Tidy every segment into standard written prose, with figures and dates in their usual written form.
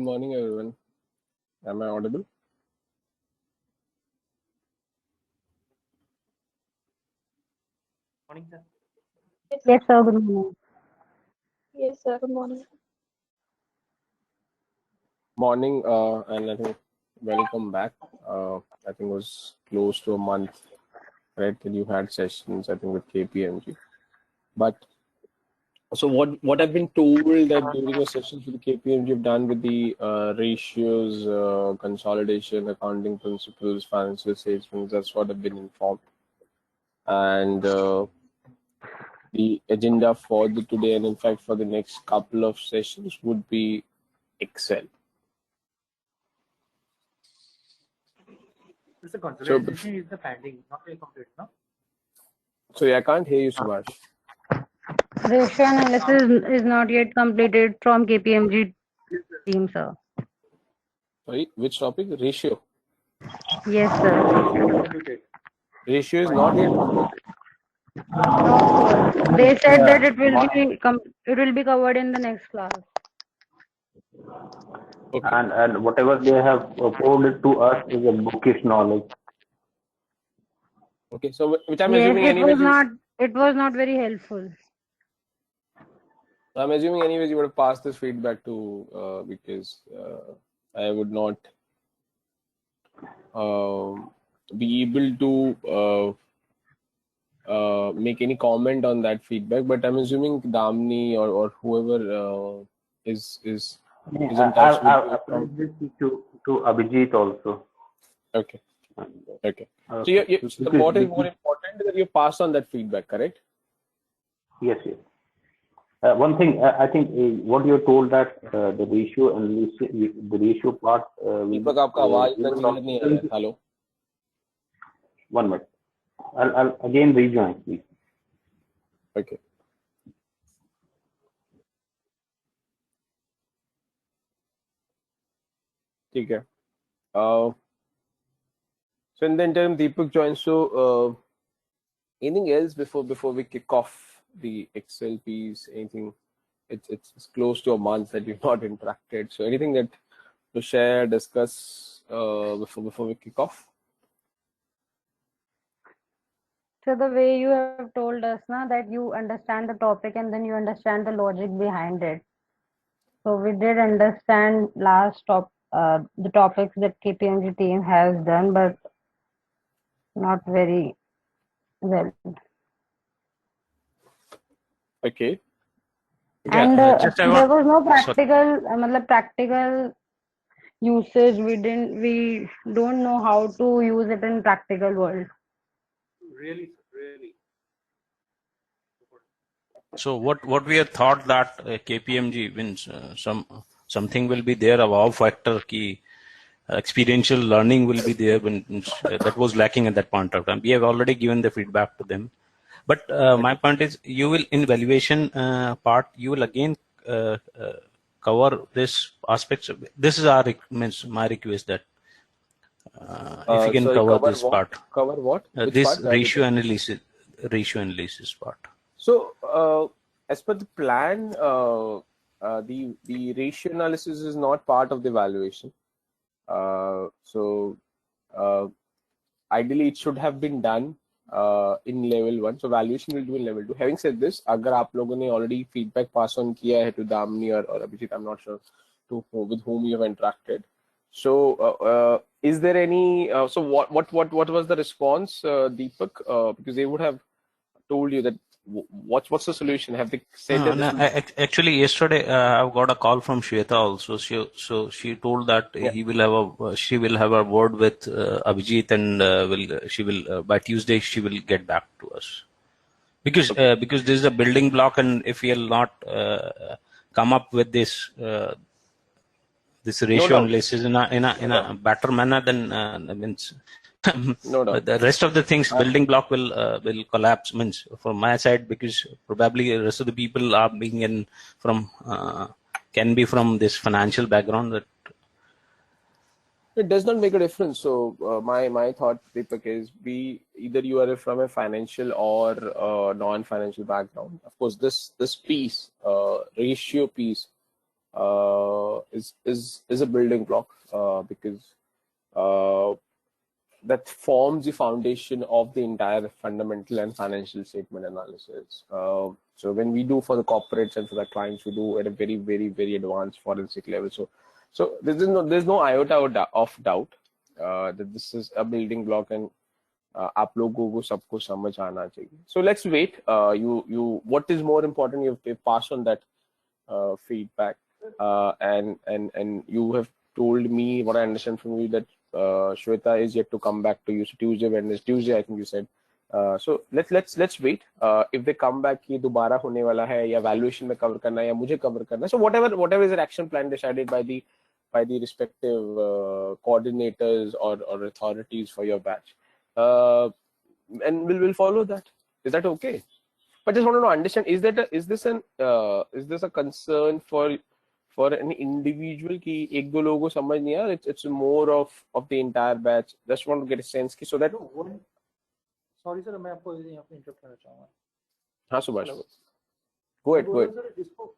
Good morning, everyone. Am I audible? Morning, sir. Yes, sir. Good morning. Yes, sir. Good morning. Morning, and I think welcome back. I think it was close to a month, right, that you had sessions, I think, with KPMG. But so what I've been told that during your sessions with the KPMG, you've done with the ratios, consolidation, accounting principles, financial statements. That's what I've been informed. And the agenda for the today, and in fact for the next couple of sessions, would be Excel. This is consolidation is the pending, not yet complete, no? Sorry, I can't hear you, Subhash. Ratio analysis is not yet completed from KPMG team, sir. Sorry, which topic? Ratio. Yes, sir. Completed. Ratio is not yet completed. No, sir. They said that it will be covered in the next class. Okay. And whatever they have forwarded to us is a bookish knowledge. Okay. So which I'm Yes, assuming it anyways. was not very helpful. I'm assuming anyways you would have passed this feedback to because I would not be able to make any comment on that feedback. But I'm assuming Damni or whoever is in touch I've with applied this to Abhijit also. Okay. Okay. So what is more important is that you passed on that feedback, correct? Yes, yes. One thing, I think what you told that the ratio and the ratio part. दीपक आपका आवाज इतना clear नहीं आ रहा है. Hello. 1 minute. I'll again rejoin, please. Okay. ठीक है. So in the interim, Deepak joins. So anything else before we kick off the Excel piece? Anything? It's close to a month that you've not interacted. So anything that to share, discuss before we kick off? So the way you have told us now that you understand the topic and then you understand the logic behind it. So we did understand the topics that KPMG team has done, but not very well. Okay. And there was no practical usage. We don't know how to use it in practical world. Really. So what we have thought that KPMG wins something will be there, a wow factor key experiential learning will be there when that was lacking at that point of time. We have already given the feedback to them, but my point is you will in valuation part you will again cover this aspects. This is my request that if you can cover this what? part. Cover what? This part? ratio analysis part. So as per the plan, the ratio analysis is not part of the valuation. So ideally it should have been done in level 1. So valuation will do in level 2. Having said this, अगर आप लोगों ने already feedback pass on किया है to Damni or Abhijit, I'm not sure with whom you have interacted. So is there any? So what was the response, Deepak? Because they would have told you that. What's the solution? Have they said that? Actually, yesterday I've got a call from Shweta also. So she told that she will have a word with Abhijit and by Tuesday she will get back to us because this is a building block, and if we will not come up with this ratio analysis in a better manner, then means. No doubt. The rest of the things building block will collapse, means from my side, because probably the rest of the people are being can be from this financial background. That it does not make a difference. So my thought, Deepak, is either you are from a financial or non-financial background. Of course, this piece ratio piece is a building block because that forms the foundation of the entire fundamental and financial statement analysis. So when we do for the corporates and for the clients, we do at a very, very, very advanced forensic level. So there's no iota of doubt that this is a building block, and आप लोगों को सबको समझ आना चाहिए. So let's wait. What is more important? You've passed on that feedback, and you have told me what I understand from you that Shweta is yet to come back to you. So Tuesday, I think you said. So let's wait. If they come back कि दोबारा होने वाला है या valuation में cover करना है या मुझे cover करना है. So whatever is an action plan decided by the respective coordinators or authorities for your batch, and we'll follow that. Is that okay? But just wanted to understand, is this a concern for an individual कि एक दो लोगों को समझ नहीं आया? It's more of the entire batch. Just want to get a sense कि so that. Sorry sir, मैं आपको यहाँ पे इंटरप्ट करना चाहूँगा. हाँ सुभाष, go ahead. सर इसको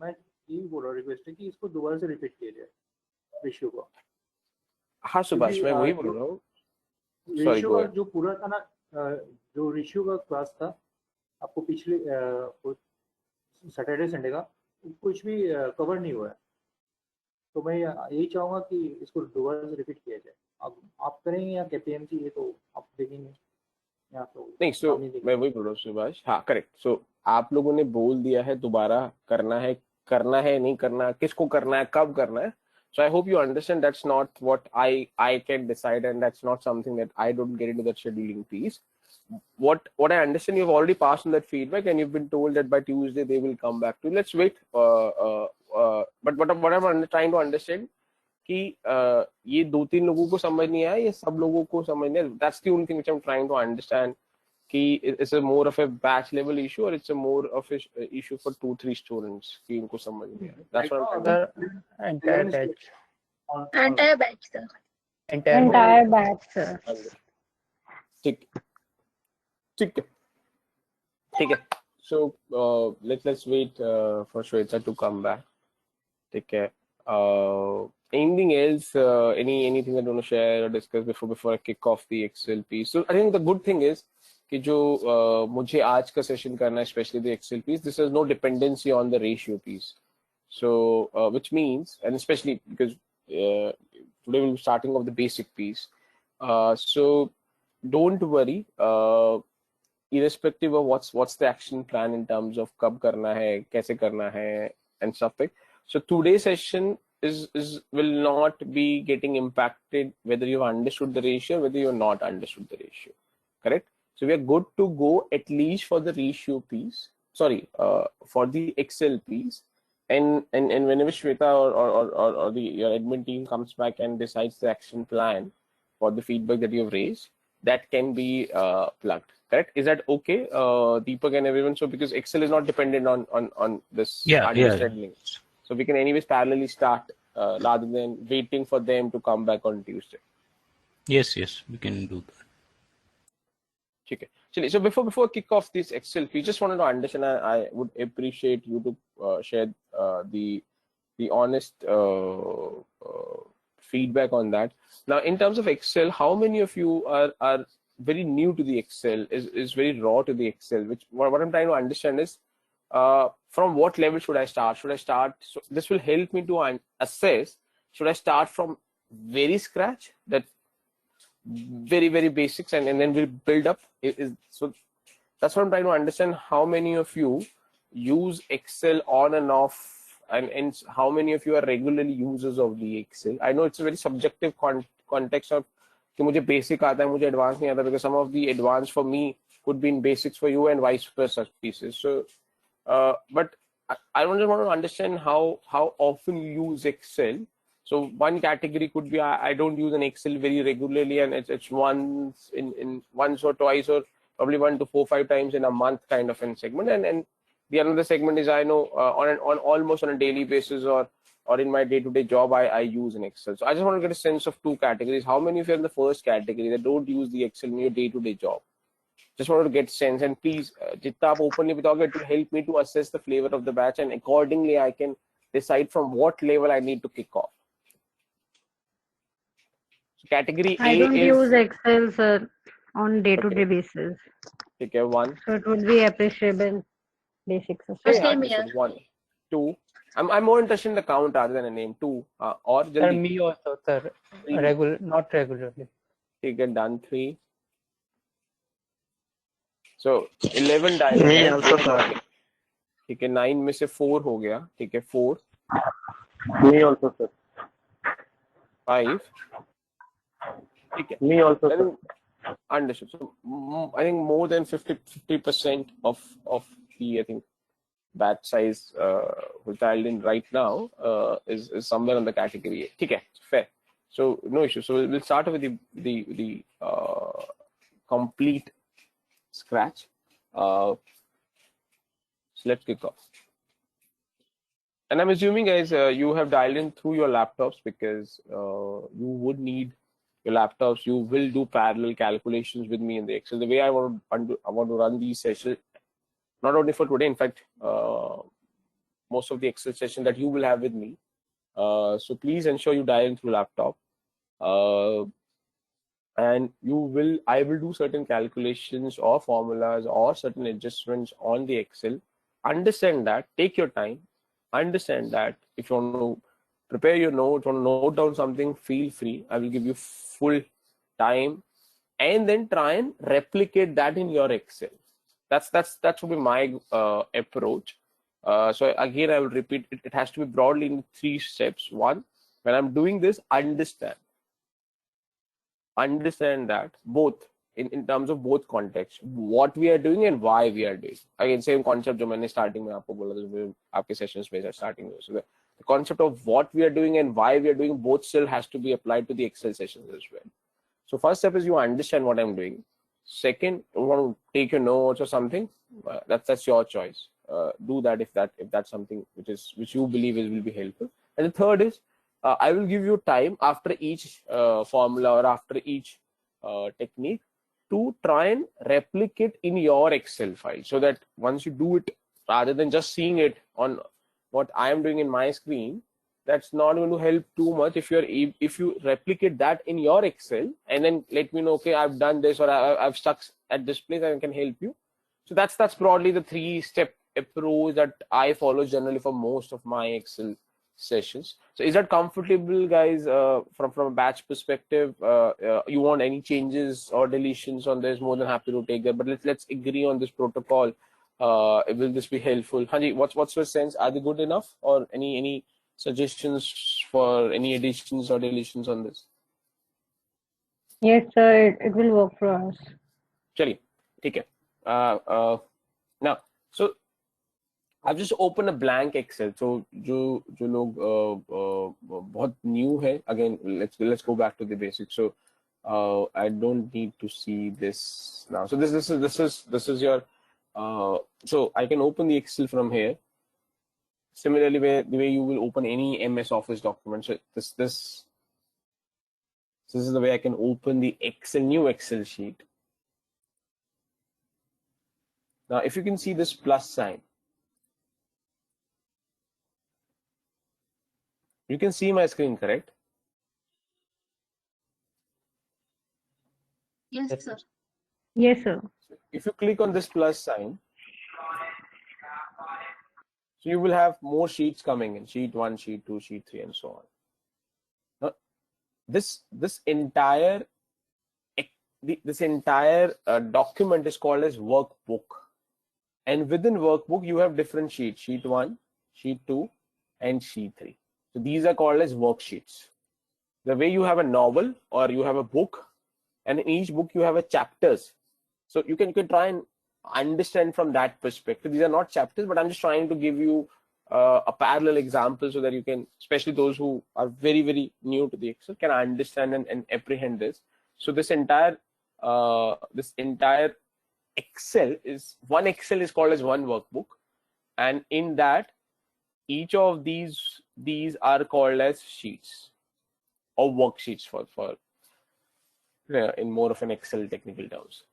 मैं यही बोल रहा हूँ, रिक्वेस्ट है कि इसको दोबारा से रिपीट किया जाए रेशियो को. हाँ सुभाष, मैं वही बोल रहा हूँ. रेशियो जो पूरा था ना, जो रेशियो का क्लास था आपको पिछले सैटरडे संडे का कुछ भी कवर नहीं हुआ है, तो मैं यही चाहूँगा कि इसको दोबारा से रिपीट किया जाए. आप करेंगे या केपीएमजी, ये तो आप देखेंगे या तो नहीं. सो मैं वही बोल रहा हूँ सुभाष. हाँ करेक्ट. सो आप लोगों ने बोल दिया है दोबारा करना है नहीं करना, किसको करना है, कब करना है. So I hope you understand that's not what I can decide, and that's not something that I don't get into that scheduling piece. What I understand, you've already passed on that feedback, and you've been told that by Tuesday they will come back to you. Let's wait. But what I'm trying to understand कि ये दो तीन लोगों को समझ नहीं आया, ये सब लोगों को समझ नहीं आया. That's the only thing which I'm trying to understand. कि it's a more of a batch level issue or it's a more of a issue for 2-3 students कि इनको समझ नहीं आया. That's what I'm trying to. Entire batch. Entire batch, sir. Entire batch, sir. ठीक है. So let's wait for Shweta to come back. ठीक है. Anything else? Anything that you want to share or discuss before I kick off the Excel piece? So I think the good thing is कि जो मुझे आज का session करना है, especially the Excel piece, this has no dependency on the ratio piece. So which means, and especially because today we'll be starting off the basic piece. So don't worry. Irrespective of what's the action plan in terms of कब करना है, कैसे करना है, and stuff like. So today's session will not be getting impacted whether you've understood the ratio, whether you've not understood the ratio. Correct? So we are good to go at least for the ratio piece. Sorry, for the Excel piece. And whenever Shweta or your admin team comes back and decides the action plan for the feedback that you've raised, that can be plugged. Correct? Is that okay, Deepak and everyone? So because Excel is not dependent on this understanding. So we can anyways parallelly start rather than waiting for them to come back on Tuesday. Yes, we can do that. Okay. So before I kick off this Excel, we just wanted to understand. I would appreciate you to share the honest feedback on that. Now, in terms of Excel, how many of you are very new to the Excel? Is very raw to the Excel? Which what I'm trying to understand is from what level should I start? So this will help me to assess. Should I start from very scratch, that very, very basics, and then we'll build up? So that's what I'm trying to understand. How many of you use Excel on and off, and how many of you are regularly users of the Excel? I know it's a very subjective context of कि मुझे basic आता है, मुझे advanced नहीं आता, because some of the advanced for me could be in basics for you and vice versa pieces. So but I just want to understand how often you use Excel. So one category could be I don't use an Excel very regularly, and it's once in once or twice or probably 1 to 4-5 times in a month kind of a segment, and the another segment is I know on almost on a daily basis or in my day-to-day job I use an Excel. So I just want to get a sense of two categories. How many of you are in the first category that don't use the Excel in your day-to-day job? Just wanted to get sense, and please, जितना आप openly बताओगे, it will help me to assess the flavor of the batch, and accordingly I can decide from what level I need to kick off. So category I A don't is use Excel, sir, on day-to-day okay. basis. Okay, 1. So it would be appreciable basics. So Yeah, same understood. here. 1, 2. I'm more interested in the count rather than a name. 2. Or Sir, jaldi. me also, sir. 3. Not regularly. ठीक है, done. 3. So 11 dialed, Me right? also, sir. ठीक है, 9 में से 4 हो गया. ठीक है, 4. Me also, sir. 5. ठीक है. Me also, I sir. think understood. So I think more than 50% of the, I think, batch size was dialed in right now is somewhere on the category A. ठीक है, fair. So no issue. So we'll start with the complete scratch. So let's kick off. And I'm assuming, guys, you have dialed in through your laptops because you would need your laptops. You will do parallel calculations with me in the Excel. The way I want to run these sessions, not only for today, in fact, most of the Excel session that you will have with me. So please ensure you dial in through laptop. And I will do certain calculations or formulas or certain adjustments on the Excel. Understand that, take your time, understand that. If you want to prepare your notes, want to note down something, feel free. I will give you full time, and then try and replicate that in your Excel. That would be my approach. So again, I will repeat it. It has to be broadly in 3 steps. 1, when I'm doing this, understand that both in terms of both contexts, what we are doing and why we are doing. Again, same concept जो मैंने starting में आपको बोला था, आपके sessions में starting में. So the concept of what we are doing and why we are doing both still has to be applied to the Excel sessions as well. So first step is you understand what I'm doing. Second, you want to take your notes or something. That's your choice. Do that if that's something which you believe will be helpful. And the third is I will give you time after each formula or after each technique to try and replicate in your Excel file, so that once you do it, rather than just seeing it on what I am doing in my screen, that's not going to help too much. If you replicate that in your Excel and then let me know, okay, I've done this or I've stuck at this place, and I can help you. So that's broadly the 3-step approach that I follow generally for most of my Excel sessions. So is that comfortable, guys? From a batch perspective, you want any changes or deletions on this? More than happy to take that. But let's agree on this protocol. Will this be helpful? Hanji, what's your sense? Are they good enough, or any suggestions for any additions or deletions on this? Yes, sir, it will work for us. चलिए, ठीक है. Now, so I've just opened a blank Excel. So जो लोग बहुत new है, again let's go back to the basics. So I don't need to see this now. So this is your so I can open the Excel from here. Similarly, the way you will open any MS Office document. So this is the way I can open the new Excel sheet. Now, if you can see this plus sign, you can see my screen, correct? Yes, sir. Yes, sir. If you click on this plus sign, so you will have more sheets coming in: sheet 1, sheet 2, sheet 3, and so on. Now, this entire document is called as workbook, and within workbook you have different sheets: sheet 1, sheet 2, and sheet 3. So these are called as worksheets. The way you have a novel or you have a book, and in each book you have a chapters. So you can try and understand from that perspective. These are not chapters, but I'm just trying to give you a parallel example so that you can, especially those who are very, very new to the Excel, can understand and apprehend this. So this entire Excel is called as one workbook, and in that each of these are called as sheets or worksheets for in more of an Excel technical terms.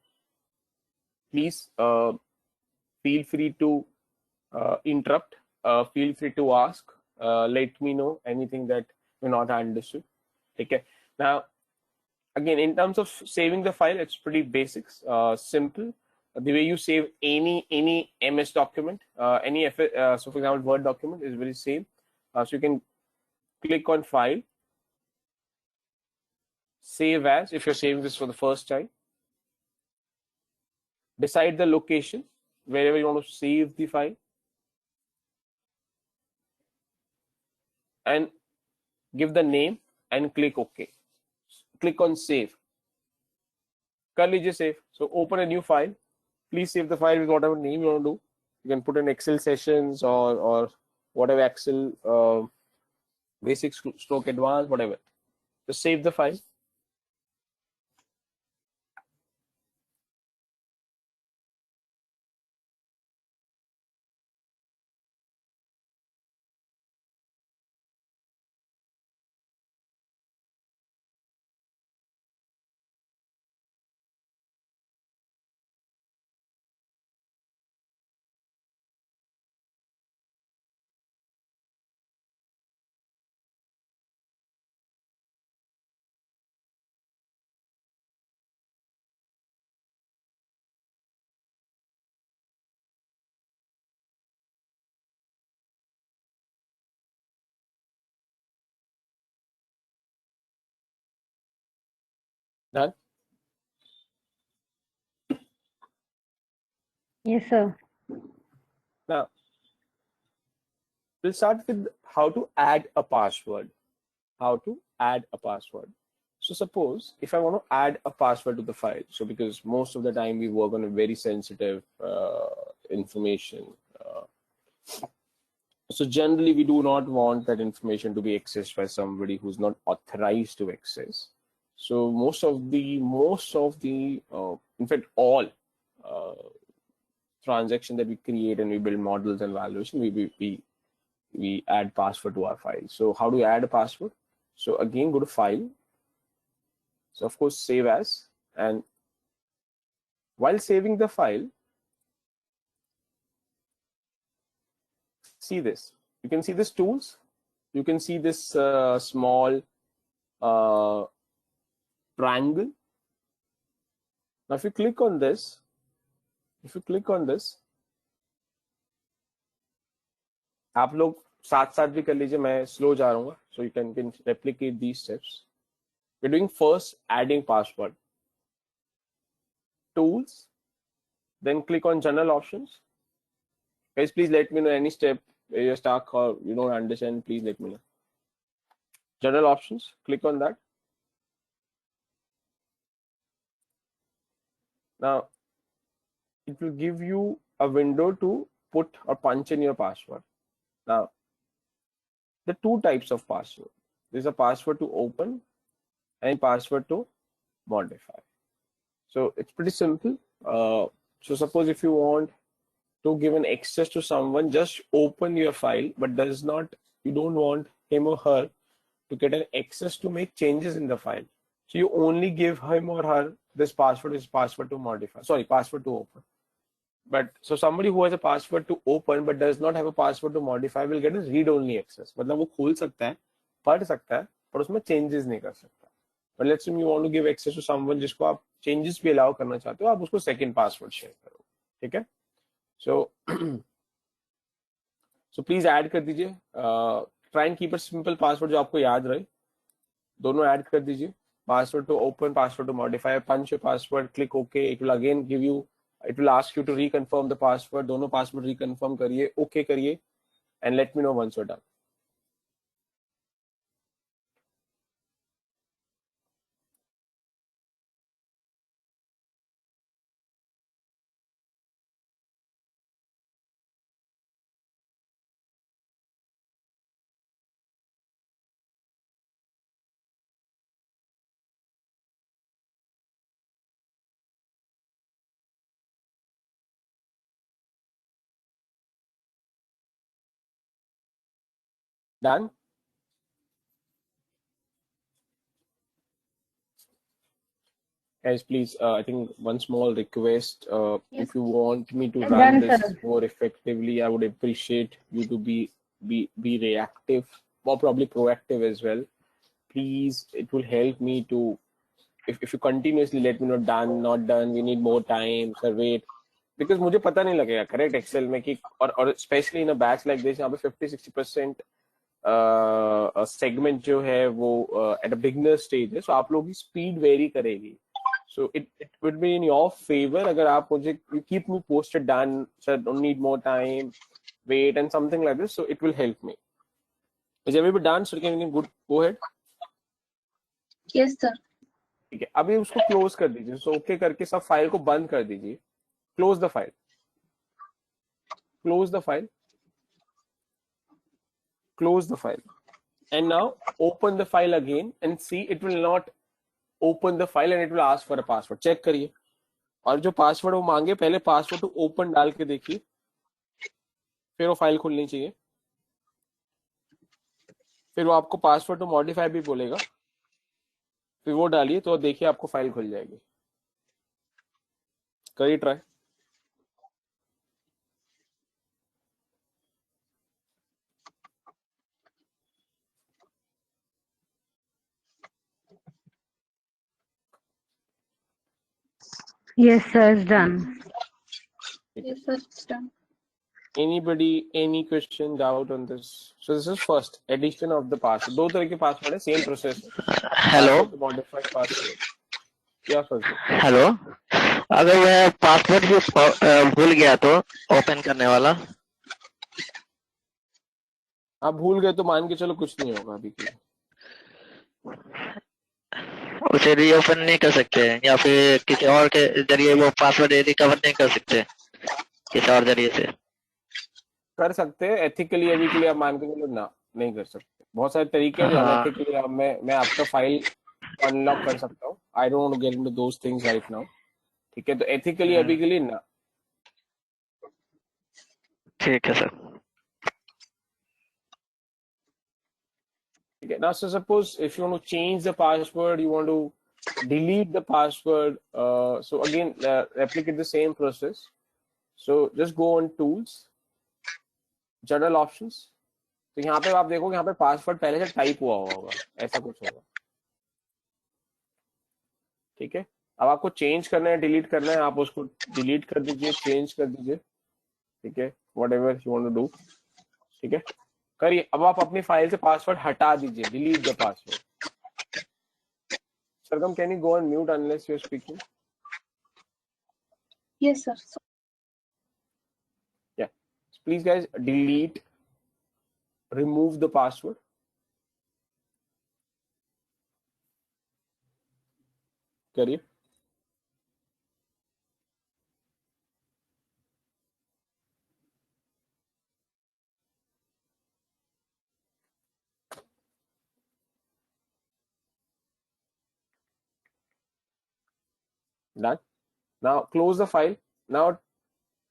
Please feel free to interrupt, feel free to ask, let me know anything that you not understood. Okay. Now, again, in terms of saving the file, it's pretty basics, simple. The way you save any MS document, so for example, Word document is very same. So you can click on File, Save As if you're saving this for the first time. Decide the location wherever you want to save the file, and give the name and click OK. Click on Save. कर लीजिए save. So open a new file. Please save the file with whatever name you want to do. You can put in Excel sessions or whatever Excel basic stroke advanced, whatever. Just save the file. Done. Yes, sir. Now, we'll start with how to add a password. How to add a password. So suppose if I want to add a password to the file, so because most of the time we work on a very sensitive information. So generally we do not want that information to be accessed by somebody who's not authorized to access. So most of the in fact all transaction that we create and we build models and valuation, we add password to our file. So how do you add a password? So again, go to File. So of course, Save As, and while saving the file, see this. You can see this tools. You can see this small triangle. Now, if you click on this, आप लोग साथ साथ भी कर लीजिए, मैं slow जा रहा हूँ, so you can replicate these steps. We're doing first adding password. Tools, then click on general options. Guys, please let me know any step where you're stuck or you don't understand. Please let me know. General options, click on that. Now, it will give you a window to put or punch in your password. Now, the two types of password. There's a password to open and password to modify. So it's pretty simple. So suppose if you want to give an access to someone, just open your file, but you don't want him or her to get an access to make changes in the file. So you only give him or her this password is password to modify. Sorry, password to open. But so somebody who has a password to open but does not have a password to modify will get a read-only access. मतलब वो खोल सकता है, पढ़ सकता है, पर उसमें changes नहीं कर सकता. But let's say you want to give access to someone जिसको आप changes भी allow करना चाहते हो, आप उसको second password share करो, ठीक है? So please add कर दीजिए. Try and keep a simple password जो आपको याद रहे. दोनों add कर दीजिए. Password to open, password to modify. Punch your password, click OK. It will again give you. It will ask you to reconfirm the password. दोनों password reconfirm करिए, OK करिए, and let me know once you're done. Done? Guys, please, I think one small request. Yes. If you want me to Done, run this sir. more effectively, I would appreciate you to be be reactive or probably proactive as well. Please, it will help me to, if you continuously let me know done, not done, we need more time, sir wait, because मुझे पता नहीं लगेगा correct Excel में कि और specially in a batch like this यहाँ पे 50-60% segment जो है वो एट अ बिगनर स्टेज है, सो आप लोगों की स्पीड वेरी करेगी. So it would be in your favor अगर आप मुझे, you keep me posted, done, sir, don't need more time, wait, and something like this, so it will help me. Is everybody done? So can good go ahead. Yes, sir. ठीक है, अभी उसको close कर दीजिए. So okay करके सब file को बंद कर दीजिए. Close the file, close the file, close the file, and now open the file again and see it will not open the file and it will ask for a password. Check करिए, और जो password वो मांगे पहले password to open डाल के देखिए, फिर वो फाइल खुलनी चाहिए. फिर वो आपको पासवर्ड टू मॉडिफाई भी बोलेगा, फिर वो डालिए तो देखिए आपको फाइल खुल जाएगी. करिए try. Yes, sir, it's done. Yes, sir. It's done. Anybody, any question, doubt on this? So this is first addition of the password. दो तरह के पासवर्ड है, सेम प्रोसेस है. Hello Password to modify password. क्या first? Hello, अगर मैं password भी भूल गया तो ओपन करने वाला आप भूल गए तो मान के चलो कुछ नहीं होगा अभी के लिए. उसे रीओपन नहीं कर सकते या फिर किसी और के जरिए वो पासवर्ड रिकवर नहीं कर सकते किसी और जरिए से? कर सकते हैं एथिकली, अभी के लिए आप मान के चलो ना, नहीं कर सकते. बहुत सारे तरीके हैं जो हाँ अनएथिकली, मैं आपका फाइल अनलॉक कर सकता हूँ. I don't want to get into those things right now. ठीक है, तो एथिकली अभी के लिए ना. ठीक है sir. Okay. Now, so suppose if you want to change the password, you want to delete the password. So again, replicate the same process. So just go on tools, general options. तो यहाँ पे आप देखोगे यहाँ पे password पहले से type हुआ होगा, ऐसा कुछ होगा. ठीक है, अब आपको चेंज करना है, डिलीट करना है, आप उसको डिलीट कर दीजिए, चेंज कर दीजिए. ठीक है, whatever you want to do. ठीक है, करिए. अब आप अपनी फाइल से पासवर्ड हटा दीजिए, delete the password. Sargam, can you go on mute unless you're speaking? Yes, sir. So, Yeah. Please, guys, delete, remove the password. करिए. Done. Now close the file. Now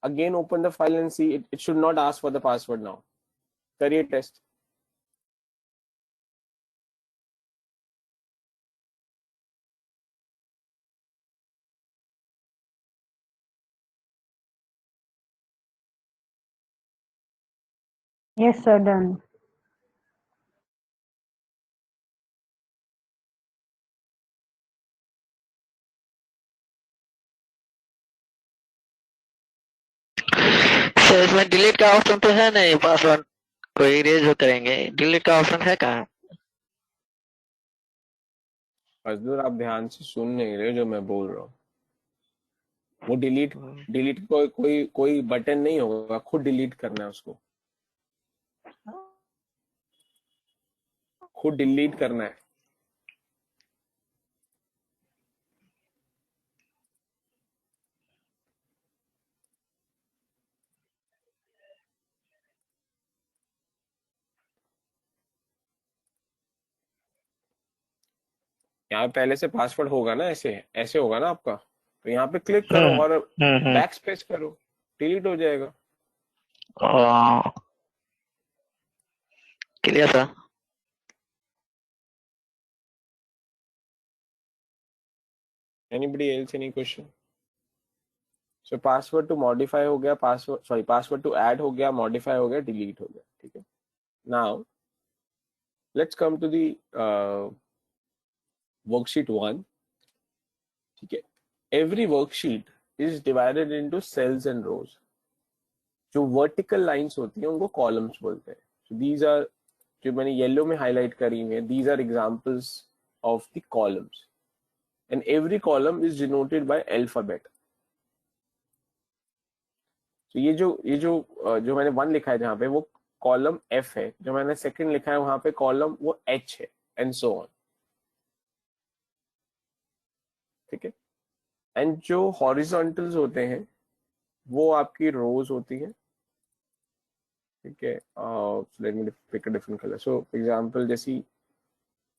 again open the file and see it should not ask for the password now. करिए test. Yes, sir, done. Sir इसमें delete का option तो है नहीं, password को erase जो करेंगे डिलीट का ऑप्शन है कहाँ? मजदूर, आप ध्यान से सुन नहीं रहे जो मैं बोल रहा हूँ. वो डिलीट डिलीट कोई बटन नहीं होगा, खुद डिलीट करना है उसको, खुद डिलीट करना है. यहाँ पहले से पासवर्ड होगा ना, ऐसे ऐसे होगा ना आपका, तो यहाँ पे क्लिक करो और बैक स्पेस करो, डिलीट हो जाएगा. Clear sir. Anybody else, any question? So password to modify हो गया, पासवर्ड टू ऐड हो गया, मॉडिफाई हो गया, डिलीट हो गया. ठीक है. Now, let's come to the worksheet 1. Okay. Every worksheet is divided into cells and rows. जो vertical lines होती हैं उनको columns बोलते हैं. So these are जो मैंने येलो में हाईलाइट करी हुई हैं, these are examples of the columns, and every column is denoted by alphabet. So ये जो मैंने 1 लिखा है जहाँ पे वो कॉलम F है, जो मैंने सेकंड लिखा है वहां पे कॉलम वो H है, एंड सो ऑन. ठीक है. एंड जो हॉरिजॉन्टल्स होते हैं वो आपकी रोज होती हैं. ठीक है. Let me pick a different colour. So example जैसी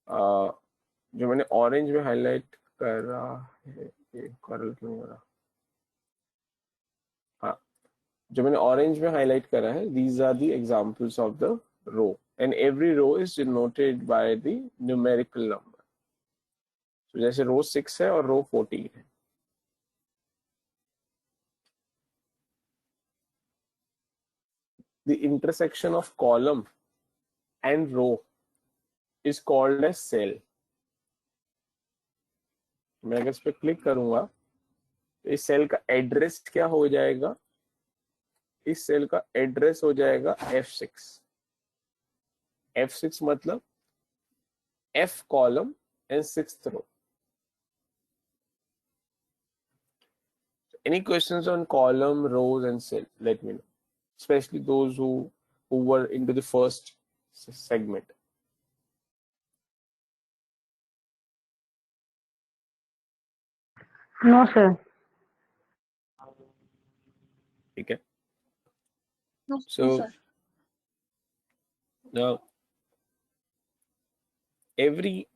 जो मैंने ऑरेंज में हाईलाइट कर रहा है, ये कलर क्यों नहीं हो रहा. हाँ, जो मैंने ऑरेंज में हाईलाइट करा है, these are the examples of the row, and every row is denoted by the numerical number. So जैसे रो 6 है और रो 14 है. The intersection of column and row is called as cell. मैं अगर इस पर क्लिक करूंगा तो इस सेल का एड्रेस क्या हो जाएगा? इस सेल का एड्रेस हो जाएगा F6. F6 मतलब F column and 6th row. Any questions on column, rows, and cell? Let me know. Especially those who were into the first segment. No, sir. Okay. No, So sir. now every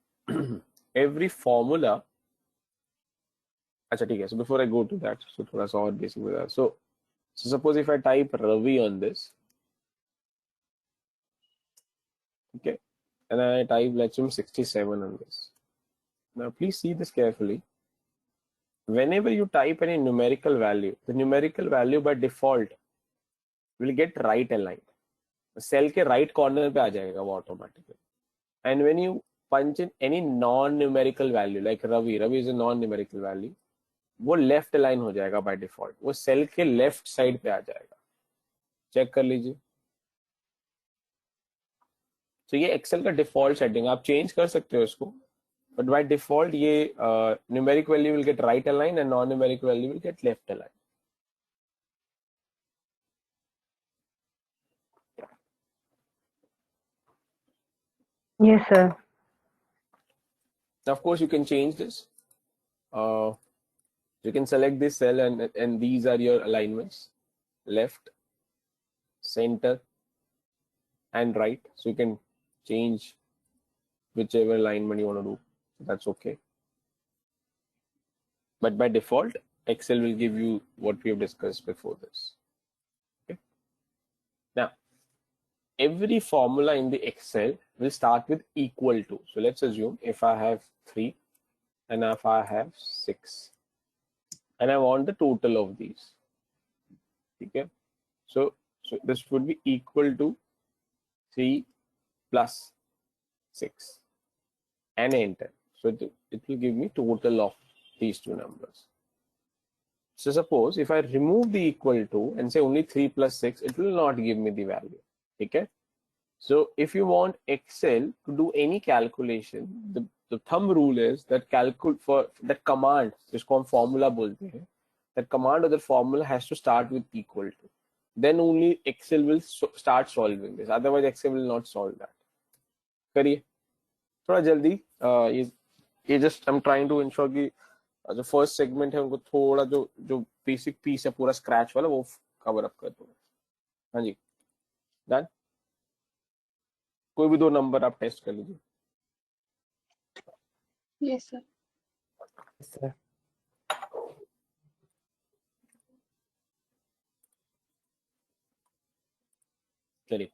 every formula. अच्छा ठीक है. So before I go to that, so थोड़ा सा और basic बता. So suppose if I type Ravi on this, okay, and I type let's say 67 on this. Now please see this carefully. Whenever you type any numerical value, the numerical value by default will get right aligned. Cell के right corner पे आ जाएगा वो automatically. And when you punch in any non-numerical value like Ravi is a non-numerical value, वो left align हो जाएगा by default. वो cell के left side पे आ जाएगा. चेक कर लीजिए. तो ये एक्सेल का डिफॉल्ट सेटिंग, आप चेंज कर सकते हो इसको, बट बाय डिफॉल्ट ये numeric value will get right align and non numeric value will get left align. Yes, sir. Of course you can change this. You can select this cell and these are your alignments, left, center, and right. So you can change whichever alignment you want to do. That's okay. But by default, Excel will give you what we have discussed before this. Okay. Now, every formula in the Excel will start with equal to. So let's assume if I have 3 and if I have 6 and I want the total of these. Okay. So this would be equal to 3 plus 6 and enter. So it will give me total of these two numbers. So suppose if I remove the equal to and say only 3 plus 6, it will not give me the value. Okay. So if you want Excel to do any calculation, the thumb rule is that for that command, जिसको हम formula बोलते हैं, that command or the formula has to start with equal to. Then only Excel will start solving this. Otherwise, Excel will not solve that. करिए थोड़ा जल्दी. ये just I'm trying to ensure कि जो फर्स्ट सेगमेंट है उनको थोड़ा जो बेसिक पीस है पूरा स्क्रैच वाला वो कवर अप कर दूंगा. हाँ जी, डन. कोई भी 2 नंबर आप टेस्ट कर लीजिए. Yes, sir. Sir. चलिए.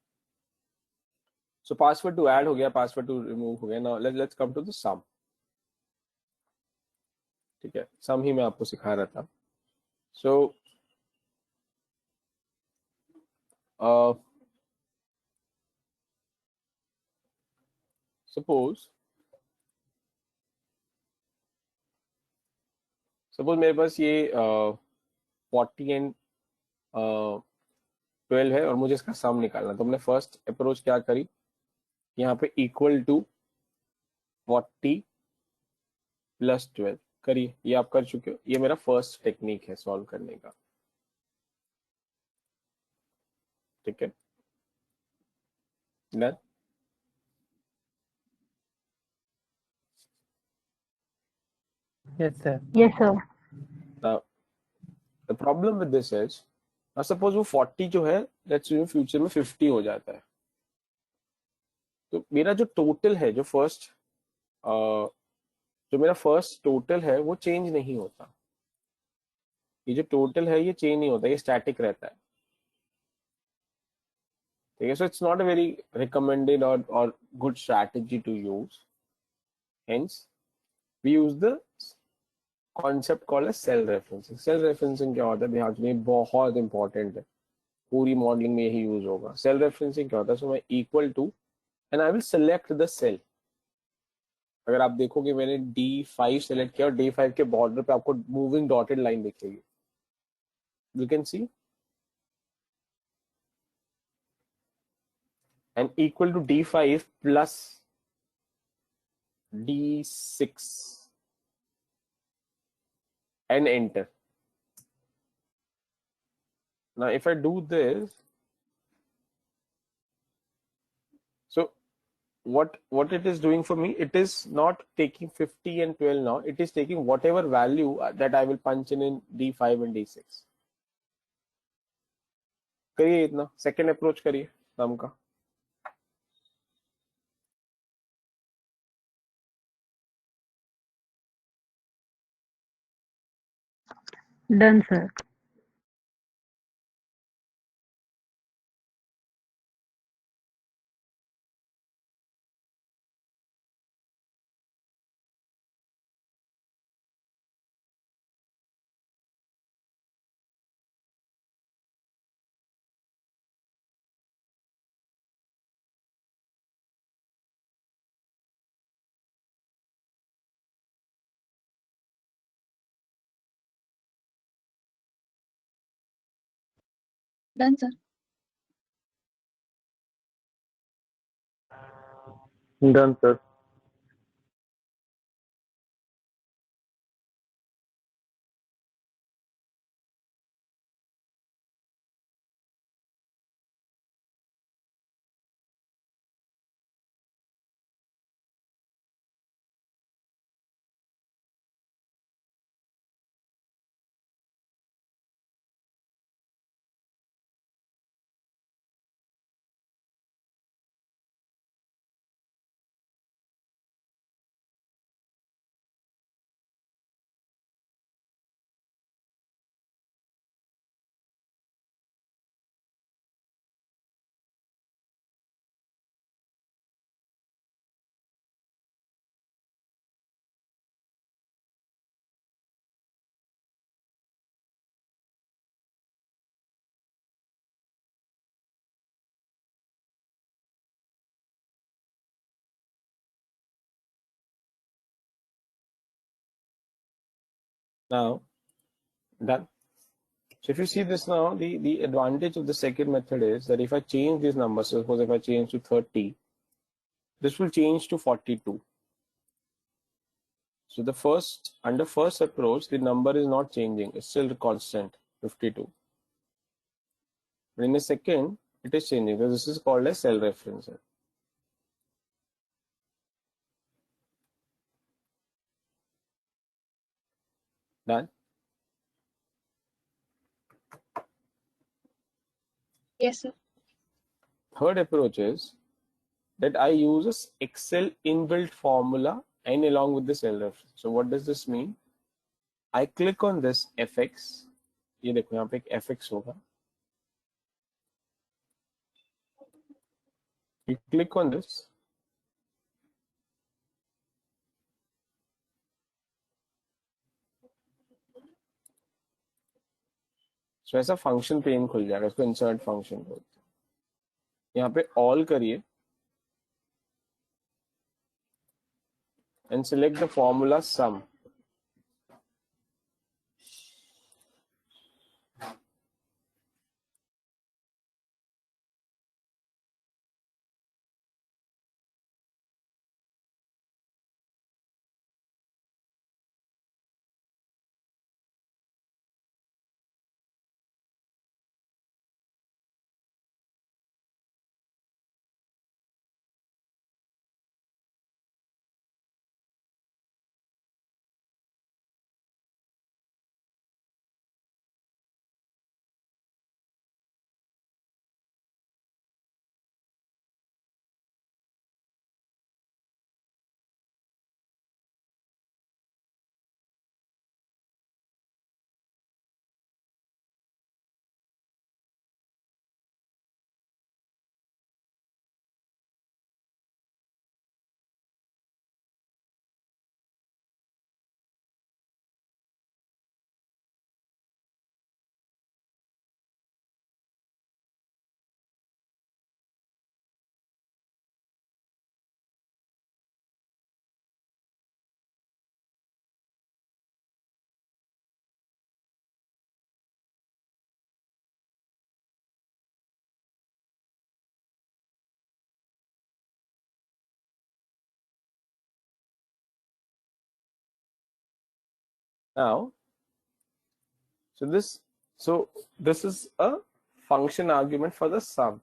सो पासवर्ड टू ऐड हो गया, पासवर्ड टू रिमूव हो गया. Now let's come to the sum. ठीक है, सम ही मैं आपको सिखा रहा था. सो सपोज मेरे पास ये 40 एंड 12 है और मुझे इसका सम निकालना। तो हमने फर्स्ट अप्रोच क्या करी, यहाँ पे इक्वल टू 40 प्लस 12 करिए। ये आप कर चुके हो, ये मेरा फर्स्ट टेक्निक है सॉल्व करने का। ठीक है, done. Yes, sir. Yes, sir. Now the problem with this is, suppose वो 40 जो है लेट्स से फ्यूचर में 50 हो जाता है, तो मेरा जो टोटल है, जो मेरा फर्स्ट टोटल है वो चेंज नहीं होता। ये जो टोटल है ये चेंज नहीं होता, ये स्टैटिक रहता है। ठीक है, so it's not a very recommended और good strategy to use. Hence we use the concept called as cell referencing. Cell referencing क्या होता है, ध्यान सुनिए, बहुत इंपॉर्टेंट है, पूरी मॉडलिंग में यही यूज होगा। सेल रेफरेंसिंग क्या होता है, सो मैं equal to and I will select the cell. अगर आप देखोगे मैंने D5 सेलेक्ट किया और D5 के बॉर्डर पे आपको मूविंग डॉटेड लाइन दिखेगी, you can see, and equal to D5 plus D6 and enter. Now if I do this, so what it is doing for me, it is not taking 50 and 12 now, it is taking whatever value that I will punch in D5 and D6. करिए इतना, second approach करिए नाम का। Done, sir. Done, sir. Done, sir. Now done. So if you see this now, the advantage of the second method is that if I change these numbers, suppose if I change to 30, this will change to 42. So the under first approach, the number is not changing, it's still constant, 52. But in the second, it is changing. So this is called as cell referencing. Done. Yes, sir. Third approach is that I use a Excel inbuilt formula and along with the cell reference. So what does this mean? I click on this fx. ये देखो यहाँ पे एक fx होगा. You click on this. So ऐसा function pen खुल जाएगा, इसको इंसर्ट फंक्शन बोलते हैं। यहाँ पे ऑल करिए and select the formula sum. Now, so this is a function argument for the sum.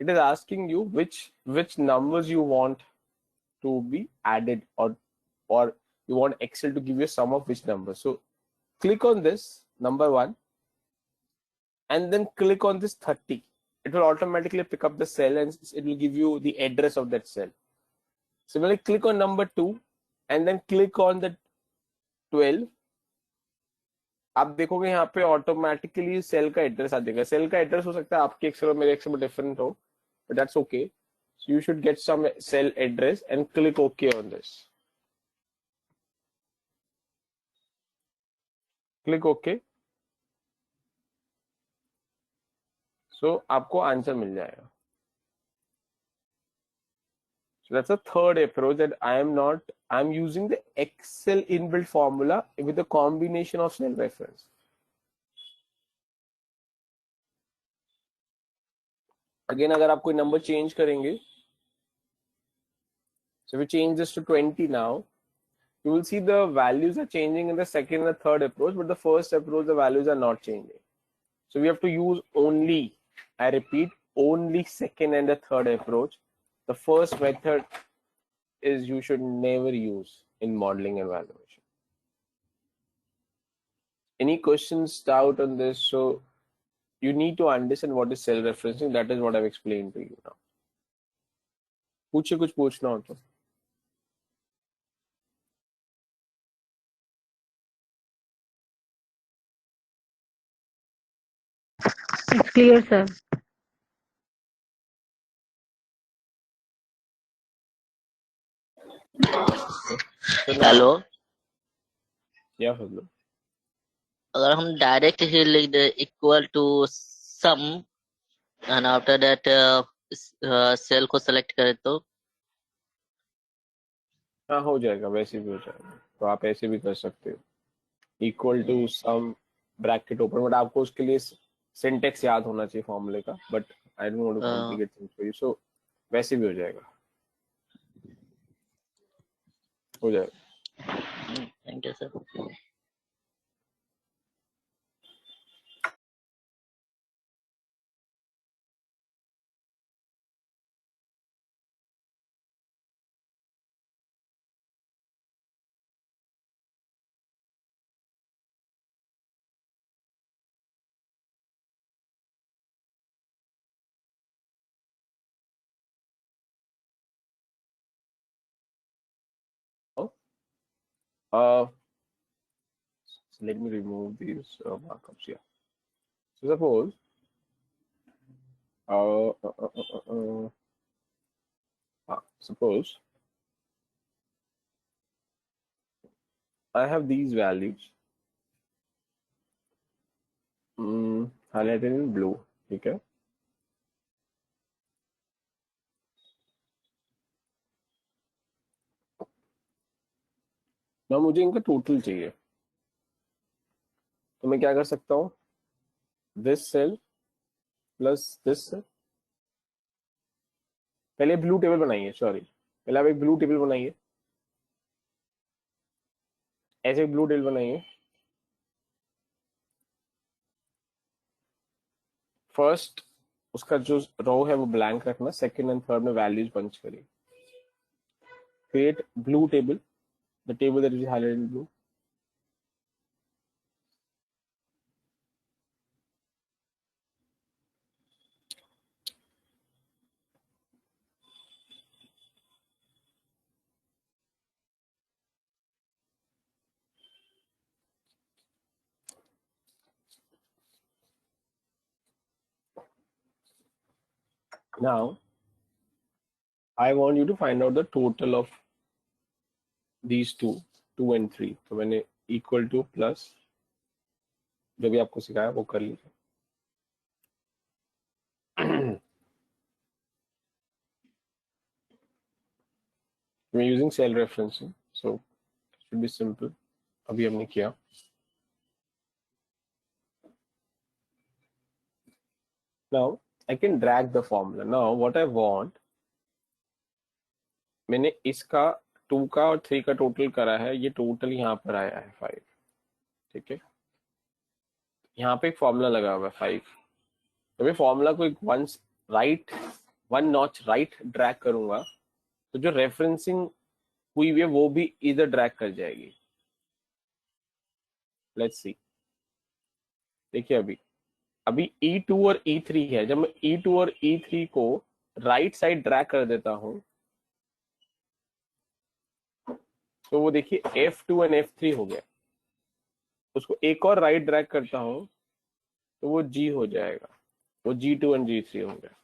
It is asking you which numbers you want to be added, or you want Excel to give you a sum of which numbers. So click on this number 1 and then click on this 30. It will automatically pick up the cell and it will give you the address of that cell. Similarly, click on number 2 and then click on the 12. आप देखोगे यहाँ पे automatically cell का address आ जाएगा. Cell का address हो सकता है आपके एक्सेल और मेरे एक्सेल में डिफरेंट हो, but that's okay. So you should get some cell address and click OK on this. Click OK. So आपको आंसर मिल जाएगा. So that's a third approach that I'm using the Excel inbuilt formula with a combination of cell reference. Again, अगर आप कोई number change करेंगे, so we change this to 20 now, you will see the values are changing in the second and the third approach, but the first approach, the values are not changing. So we have to use only, I repeat, only second and the third approach. The first method is you should never use in modeling and valuation. Any questions, doubt on this? So you need to understand what is cell referencing. That is what I've explained to you now. पूछे कुछ पूछना हो तो. It's clear, sir. So now, hello, yeah, Fazlul. अगर हम direct ही लिख दे equal to sum and after that cell को सेलेक्ट करें तो हाँ, हो जाएगा, वैसे भी हो जाएगा. तो आप ऐसे भी कर सकते हो, equal to sum bracket open, but आपको उसके लिए सिंटेक्स याद होना चाहिए फॉर्मूले का, but I don't want to complicate things for you. So वैसे भी हो जाएगा, हो जाएगा. Thank you sir. So let me remove these markups here. So suppose suppose I have these values highlighted in blue. Okay. ना मुझे इनका total चाहिए, तो मैं क्या कर सकता हूँ, this cell plus this cell. पहले ब्लू टेबल बनाइए, सॉरी, पहले आप एक ब्लू टेबल बनाइए, ऐसे ब्लू टेबल बनाइए। फर्स्ट उसका जो रो है वो ब्लैंक रखना, सेकंड एंड थर्ड में वैल्यूज पंच करिए। Create blue table, the table that is highlighted in blue. Now I want you to find out the total of these two, 2 and 3। तो मैंने इक्वल टू प्लस जो भी आपको सिखाया वो कर लीजिए। We're using cell referencing, so it should be simple। अभी हमने किया। Now I can drag the formula। Now what I want, मैंने इसका 2 का और 3 का टोटल करा है, ये टोटल यहाँ पर आया है 5। ठीक है, यहाँ पे एक फॉर्मूला लगा हुआ है 5। तो मैं फॉर्मूला को एक वन नॉच राइट ड्रैग करूंगा, तो जो रेफरेंसिंग हुई है वो भी इधर ड्रैग कर जाएगी। लेट्स सी, देखिए अभी E2 और E3 है। जब मैं E2 और E3 को राइट साइड ड्रैग कर देता हूं, तो वो देखिए F2 एंड F3 हो गया। उसको एक और राइट ड्रैग करता हूं तो वो G हो जाएगा, वो G2 एंड G3 हो गया।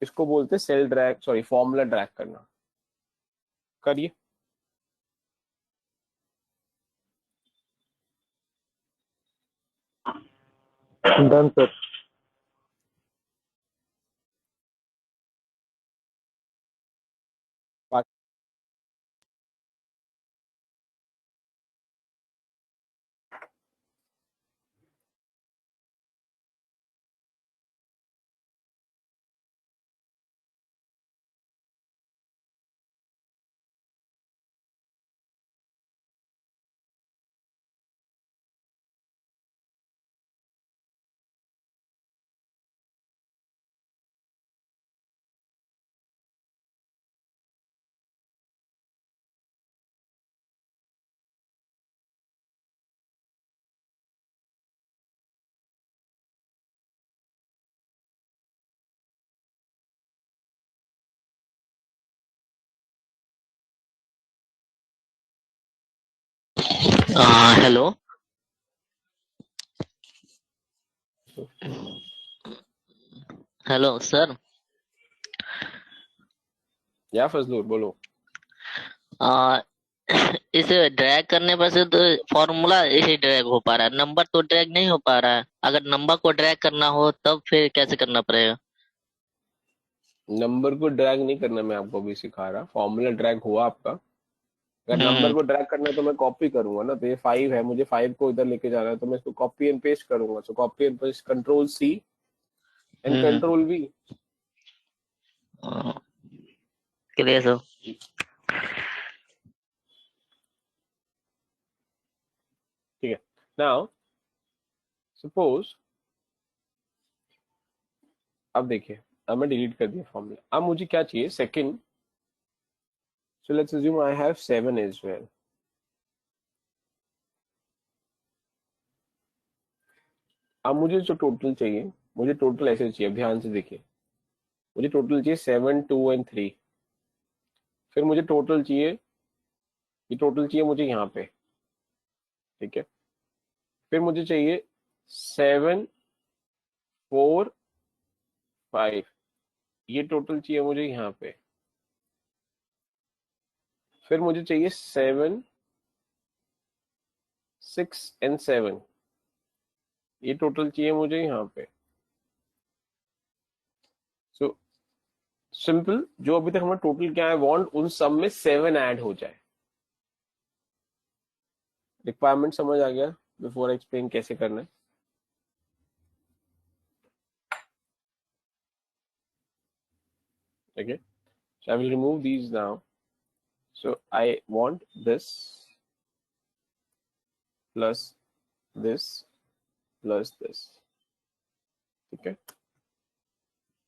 इसको बोलते हैं cell drag, sorry formula drag करना। करिए। Done, sir. Hello. Hello, sir. या फजलूर बोलो। इसे ड्रैग करने पर से तो फॉर्मूला इसे ड्रैग हो पा रहा है, नंबर तो ड्रैग नहीं हो पा रहा है। अगर नंबर को ड्रैग करना हो तब फिर कैसे करना पड़ेगा? नंबर को ड्रैग नहीं करना, मैं आपको अभी सिखा रहा। फॉर्मूला ड्रैग हुआ आपका। अगर नंबर को ड्रैग करना है तो मैं कॉपी करूंगा ना, तो ये 5 है, मुझे 5 को इधर लेके जाना है, तो मैं इसको कॉपी एंड पेस्ट करूंगा। सो copy and paste, control C and control V। Clear sir. ठीक है। नाउ सपोज, अब देखिए, अब मैं डिलीट कर दिया फॉर्मूला। अब मुझे क्या चाहिए, second. So let's assume I have 7 as well. अब मुझे जो टोटल चाहिए, मुझे टोटल ऐसे चाहिए, अब ध्यान से देखिए। मुझे टोटल चाहिए 7, 2 एंड 3। फिर मुझे टोटल चाहिए, ये टोटल चाहिए मुझे यहाँ पे। ठीक है, फिर मुझे चाहिए 7, 4, 5। ये टोटल चाहिए मुझे यहाँ पे। फिर मुझे चाहिए 7, 6 एंड 7। ये टोटल चाहिए मुझे यहाँ पे। सो सिंपल, जो अभी तक हमारा टोटल क्या है, वांट उन सब में 7 ऐड हो जाए। रिक्वायरमेंट समझ आ गया बिफोर एक्सप्लेन कैसे करना है? Okay, so I will remove these now. So I want this plus this plus this. ठीक है,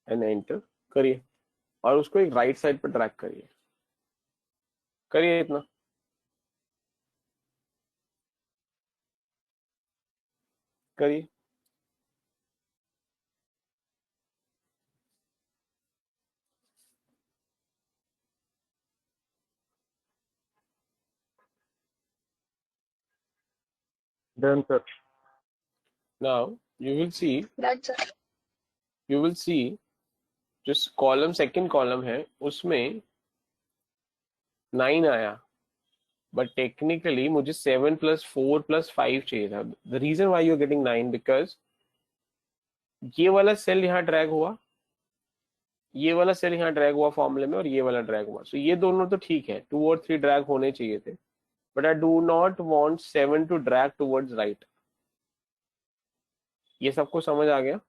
एंड एंटर करिए और उसको एक राइट साइड पर ड्रैग करिए, करिए इतना। करिए, Done, sir. now you will see Done, sir. जो कॉलम सेकंड कॉलम है उसमें 9 आया, बट टेक्निकली मुझे 7 + 4 + 5 चाहिए था। The reason why you are getting 9 because ये वाला सेल यहाँ ड्रैग हुआ, ये वाला सेल यहाँ ड्रैग हुआ फॉर्मूले में, और ये वाला ड्रैग हुआ। सो ये दोनों तो ठीक है, 2 और 3 ड्रैग होने चाहिए थे, but I do not want 7 to drag towards right. ये सबको समझ आ गया?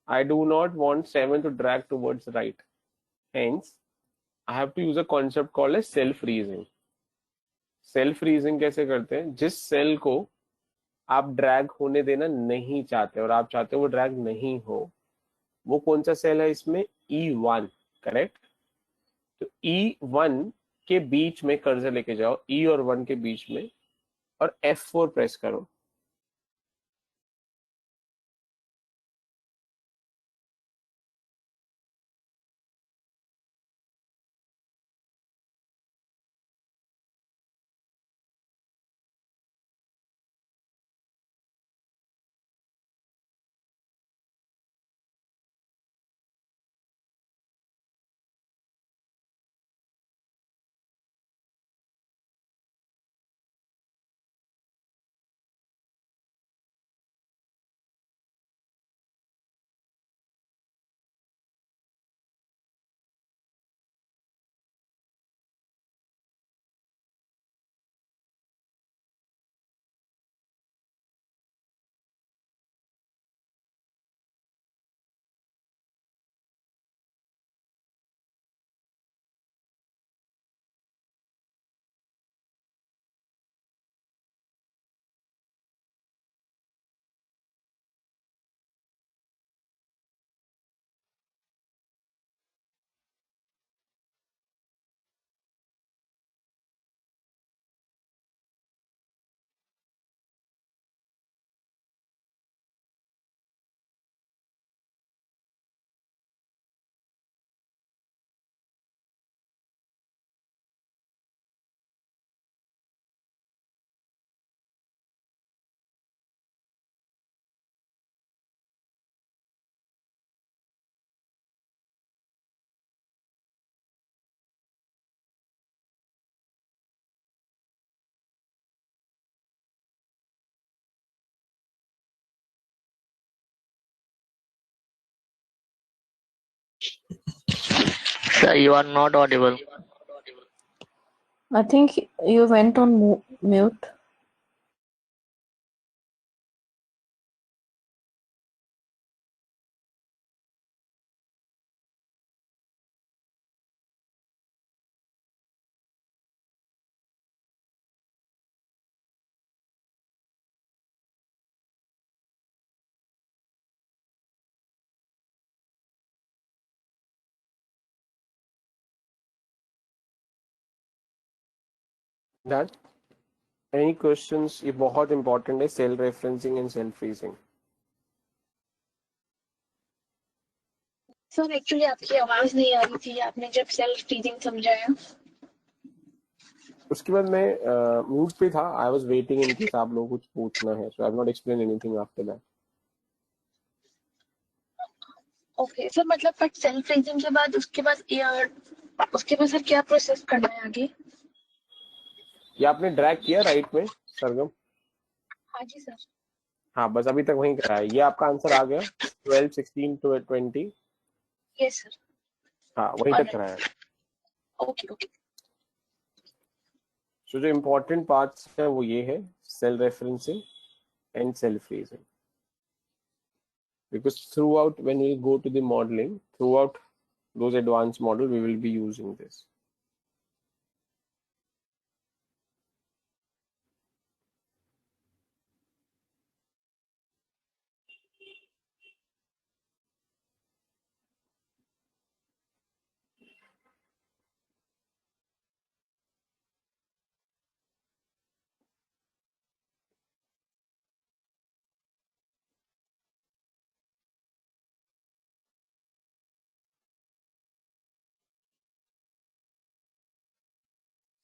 I do not want 7 to drag towards right. Hence, I have to use a concept called as self-freezing. Self-freezing कैसे करते हैं? जिस सेल को आप ड्रैग होने देना नहीं चाहते और आप चाहते हो वो ड्रैग नहीं हो, वो कौन सा सेल है इसमें? E1, correct? तो E1 के बीच में कर्सर लेके जाओ, E और 1 के बीच में, और F4 प्रेस करो। Sir, you are not audible. I think you went on mute. That any questions? ये बहुत इंपॉर्टेंट है, cell referencing and cell freezing. Sir actually आपकी आवाज नहीं आ रही थी आपने जब सेल्फ फ्रीजिंग समझाया। उसके बाद मैं म्यूट पे था, I was waiting in case आप लोगों को कुछ पूछना है, so I have not explain anything after that. Okay sir, मतलब बट सेल्फ फ्रीजिंग के बाद उसके बाद सर क्या प्रोसेस करना है आगे? ये आपने ड्रैग किया राइट में सरगम? हाँ जी सर। हाँ, बस अभी तक वहीं करा है। ये आपका आंसर आ गया 12, 16 to 20। Yes sir. हाँ, वहीं तक कराया है। Okay okay. सो जो इम्पोर्टेंट पार्ट्स है वो ये है cell referencing and cell freezing, because throughout when we go to the modeling, throughout those advanced model, we will be using this.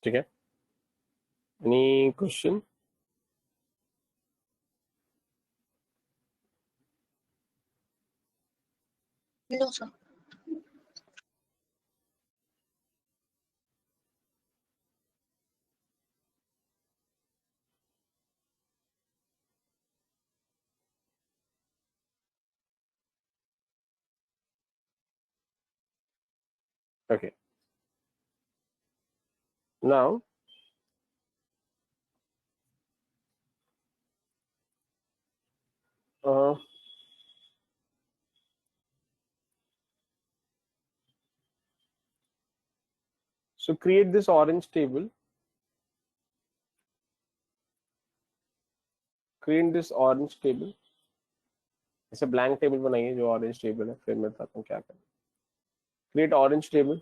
ठीक है? Any question? No, sir. Okay. Now, so create this orange table. Create this orange table. ऐसे blank table बनाइए जो orange table है. फिर मैं बताता हूँ क्या करना. Create orange table.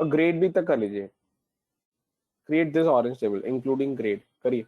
और grade भी तक कर लीजिए. Create this orange table including grade. करिए.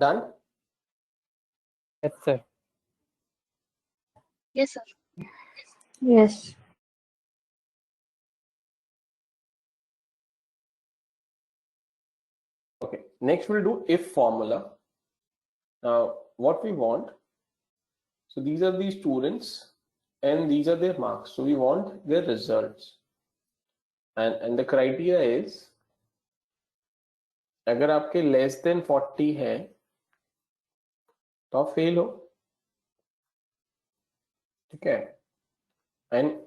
Done? Yes, sir. Yes, sir. Yes. Okay. Next we'll do if formula. Now what we want, so these are the students and these are their marks. So we want their results. And the criteria is, अगर आपके less than 40 है तो आप fail हो. ठीक है? And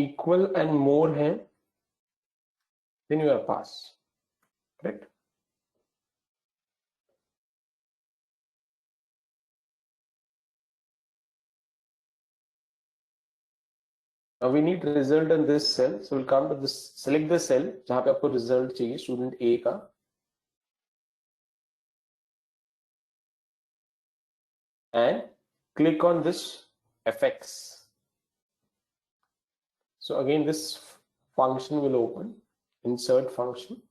equal and more है, then you are pass. Correct? Now we need result in this cell. So we'll come to this, select the cell जहाँ पे आपको result चाहिए student A का. And click on this fx. So again this function will open. Insert function.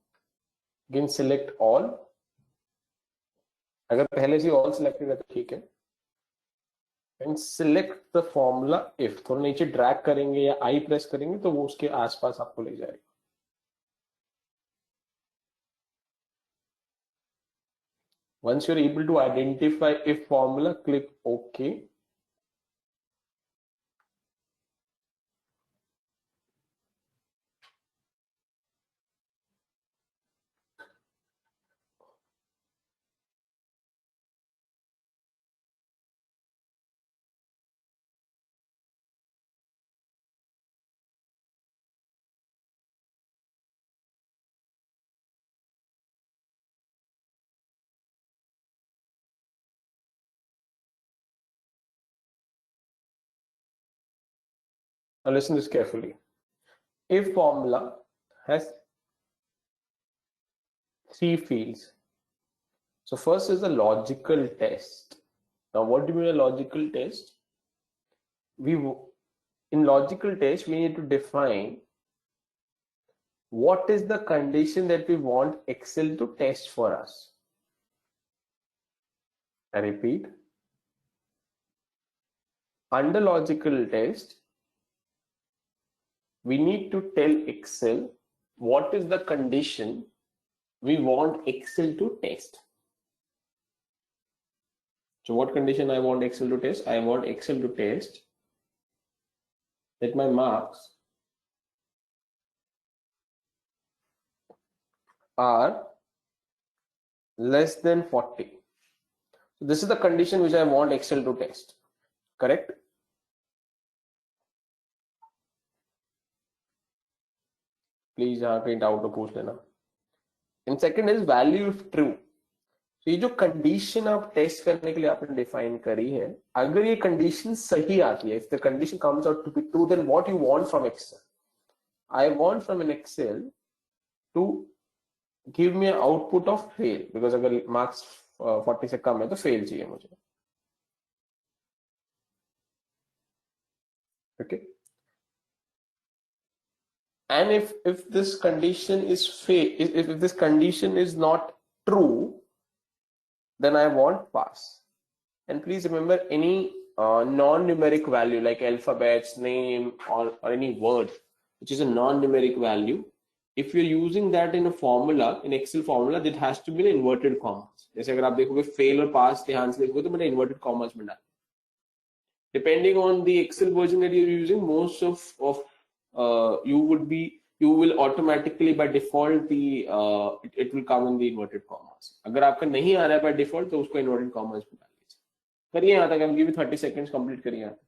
Again select all. अगर पहले से all selected है तो ठीक है. And select the formula if. थोड़ा नीचे drag करेंगे या I press करेंगे तो वो उसके आसपास आपको ले जाएगा. Once you're able to identify if formula, click OK. Now listen this carefully. If formula has 3 fields. So first is the logical test. Now what do you mean a logical test? In logical test, we need to define what is the condition that we want Excel to test for us. I repeat, under logical test, we need to tell Excel what is the condition we want Excel to test. So what condition I want Excel to test? I want Excel to test that my marks are less than 40. So this is the condition which I want Excel to test. Correct? Please यहाँ कहीं doubt तो पूछ लेना. And second is value if true. तो ये जो condition आप test करने के लिए आपने डिफाइन करी है, अगर ये कंडीशन सही आती है, if the condition comes out to be true, then what you want from Excel? I want from an Excel to give me an output of fail, because अगर मार्क्स 40 से कम है तो फेल चाहिए मुझे. Okay. And if this condition is if this condition is not true, then I want pass. And please remember, any non-numeric value like alphabets, name, or any word which is a non-numeric value, if you're using that in a formula, in Excel formula, that has to be in inverted commas. जैसे अगर आप देखोगे fail और pass ध्यान से देखोगे तो मैंने inverted commas में डाला. Depending on the Excel version that you're using, most of you will automatically by default it will come in the inverted commas. अगर आपका नहीं आ रहा है by default तो उसको inverted commas में डाल लीजिए. करिए यहाँ तक, हम give you 30 seconds complete करिए यहाँ तक.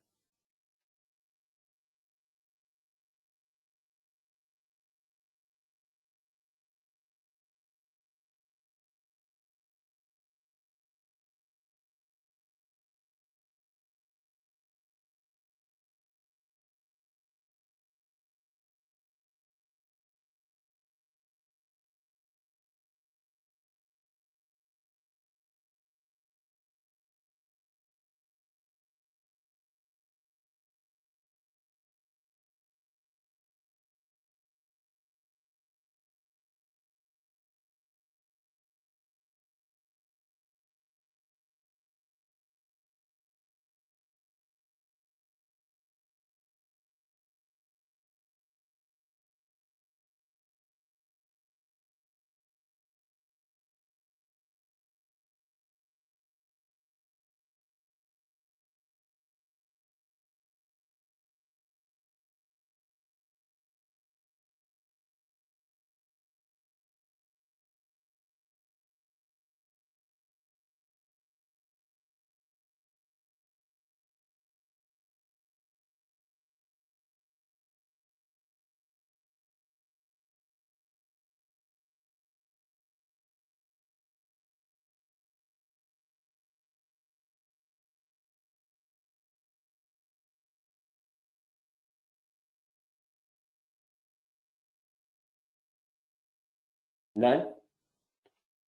Done.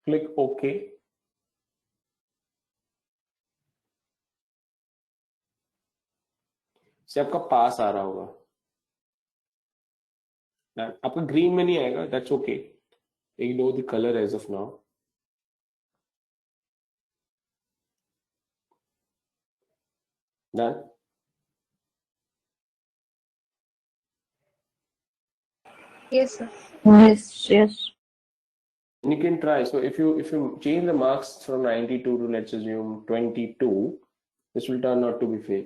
Click OK. से आपका पास आ रहा होगा. Done. आपका ग्रीन में नहीं आएगा, that's okay. Ignore the color as of now. Done. Yes, sir. Yes, yes. And you can try. So if you change the marks from 92 to, let's assume, 22, this will turn out to be fail.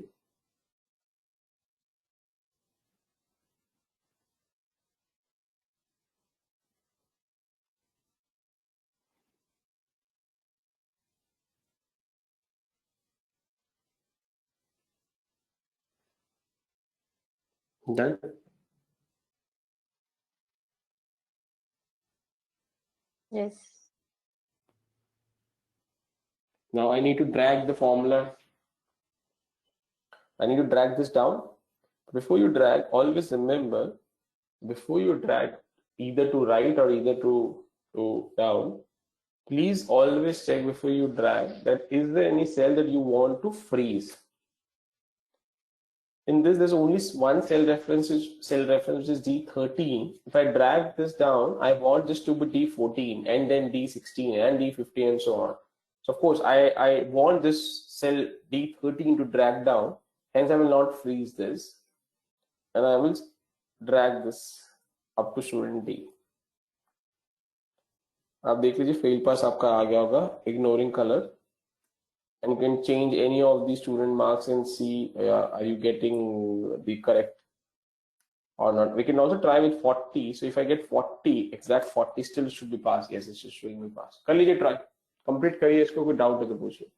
Done. Yes. Now I need to drag the formula. I need to drag this down. Before you drag, always remember, before you drag either to right or either to down, please always check before you drag that is there any cell that you want to freeze. In this, there's only one cell reference which is D13. If I drag this down, I want this to be D14 and then D16 and D15 and so on. So of course, I want this cell D13 to drag down, hence I will not freeze this, and I will drag this up to student D. आप देख लीजिए fail pass आपका आ गया होगा, ignoring color, and you can change any of the student marks and see are you getting the correct or not. We can also try with 40. So if I get 40, exact 40, still should be passed. Yes, it's just showing me pass. कर लीजिए try, complete करिए इसको, कोई doubt है तो पूछिए.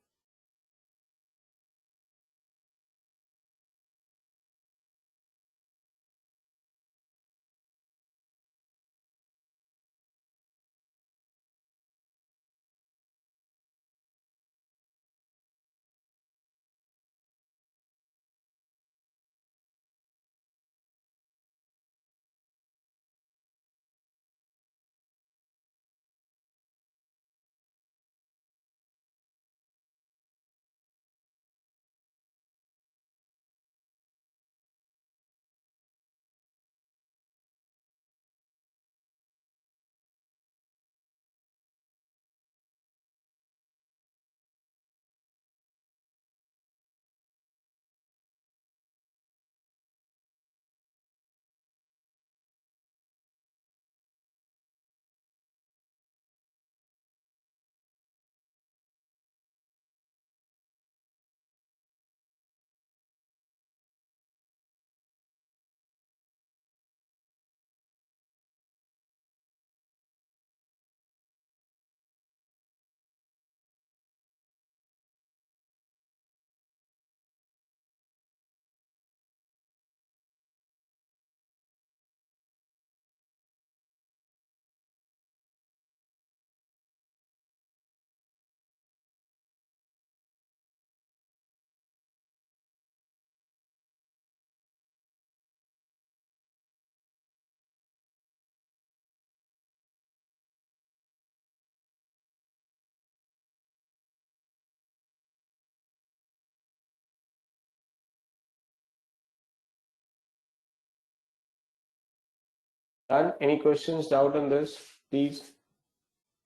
Done. Any questions, doubt on this? Please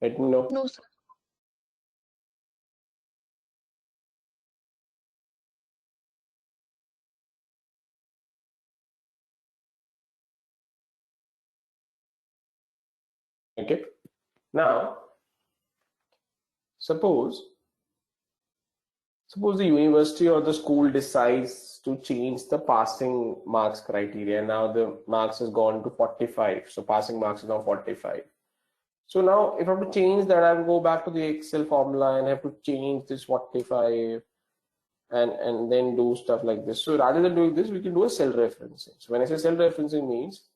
let me know. No, sir. Okay. Now, suppose the university or the school decides to change the passing marks criteria. Now the marks has gone to 45. So passing marks is now 45. So now if I have to change that, I will go back to the Excel formula and have to change this 45 and then do stuff like this. So rather than doing this, we can do a cell referencing. So when I say cell referencing means,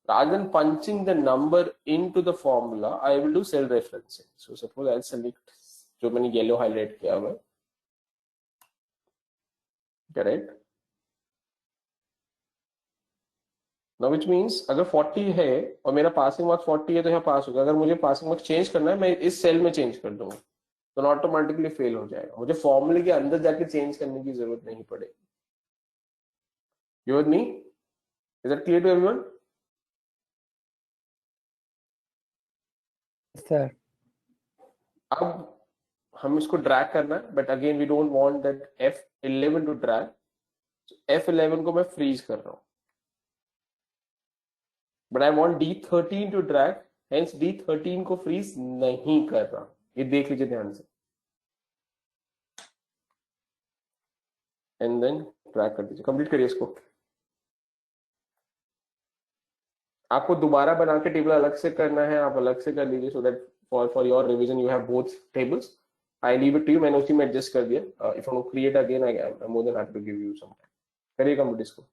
rather than punching the number into the formula, I will do cell referencing. So suppose I'll select जो मैंने yellow highlight किया हुआ है, correct? Now which means अगर 40 है और मेरा passing mark 40 है तो यहाँ पास होगा. अगर मुझे passing mark change करना है, मैं इस cell में change कर दूंगा तो ऑटोमेटिकली फेल हो जाएगा. मुझे फॉर्मूले के अंदर जाके चेंज करने की जरूरत नहीं पड़ेगी. You with me? Is that clear to everyone? Sir. अब हम इसको ड्रैग करना है, but again we don't want that F11 to drag. F11 को मैं फ्रीज कर रहा हूं, but I want D13 to drag hence D13 को फ्रीज नहीं कर रहा, ये देख लीजिए ध्यान से, एंड देन ट्रैक कर दीजिए, कंप्लीट करिए इसको। आपको दोबारा बना के टेबल अलग से करना है, आप अलग से कर लीजिए, so that for your revision you have both tables. I leave it to you, मैंने उसी में एडजस्ट कर दिया। If I create again I am more than happy to give you some time. करिए कंप्लीट इसको।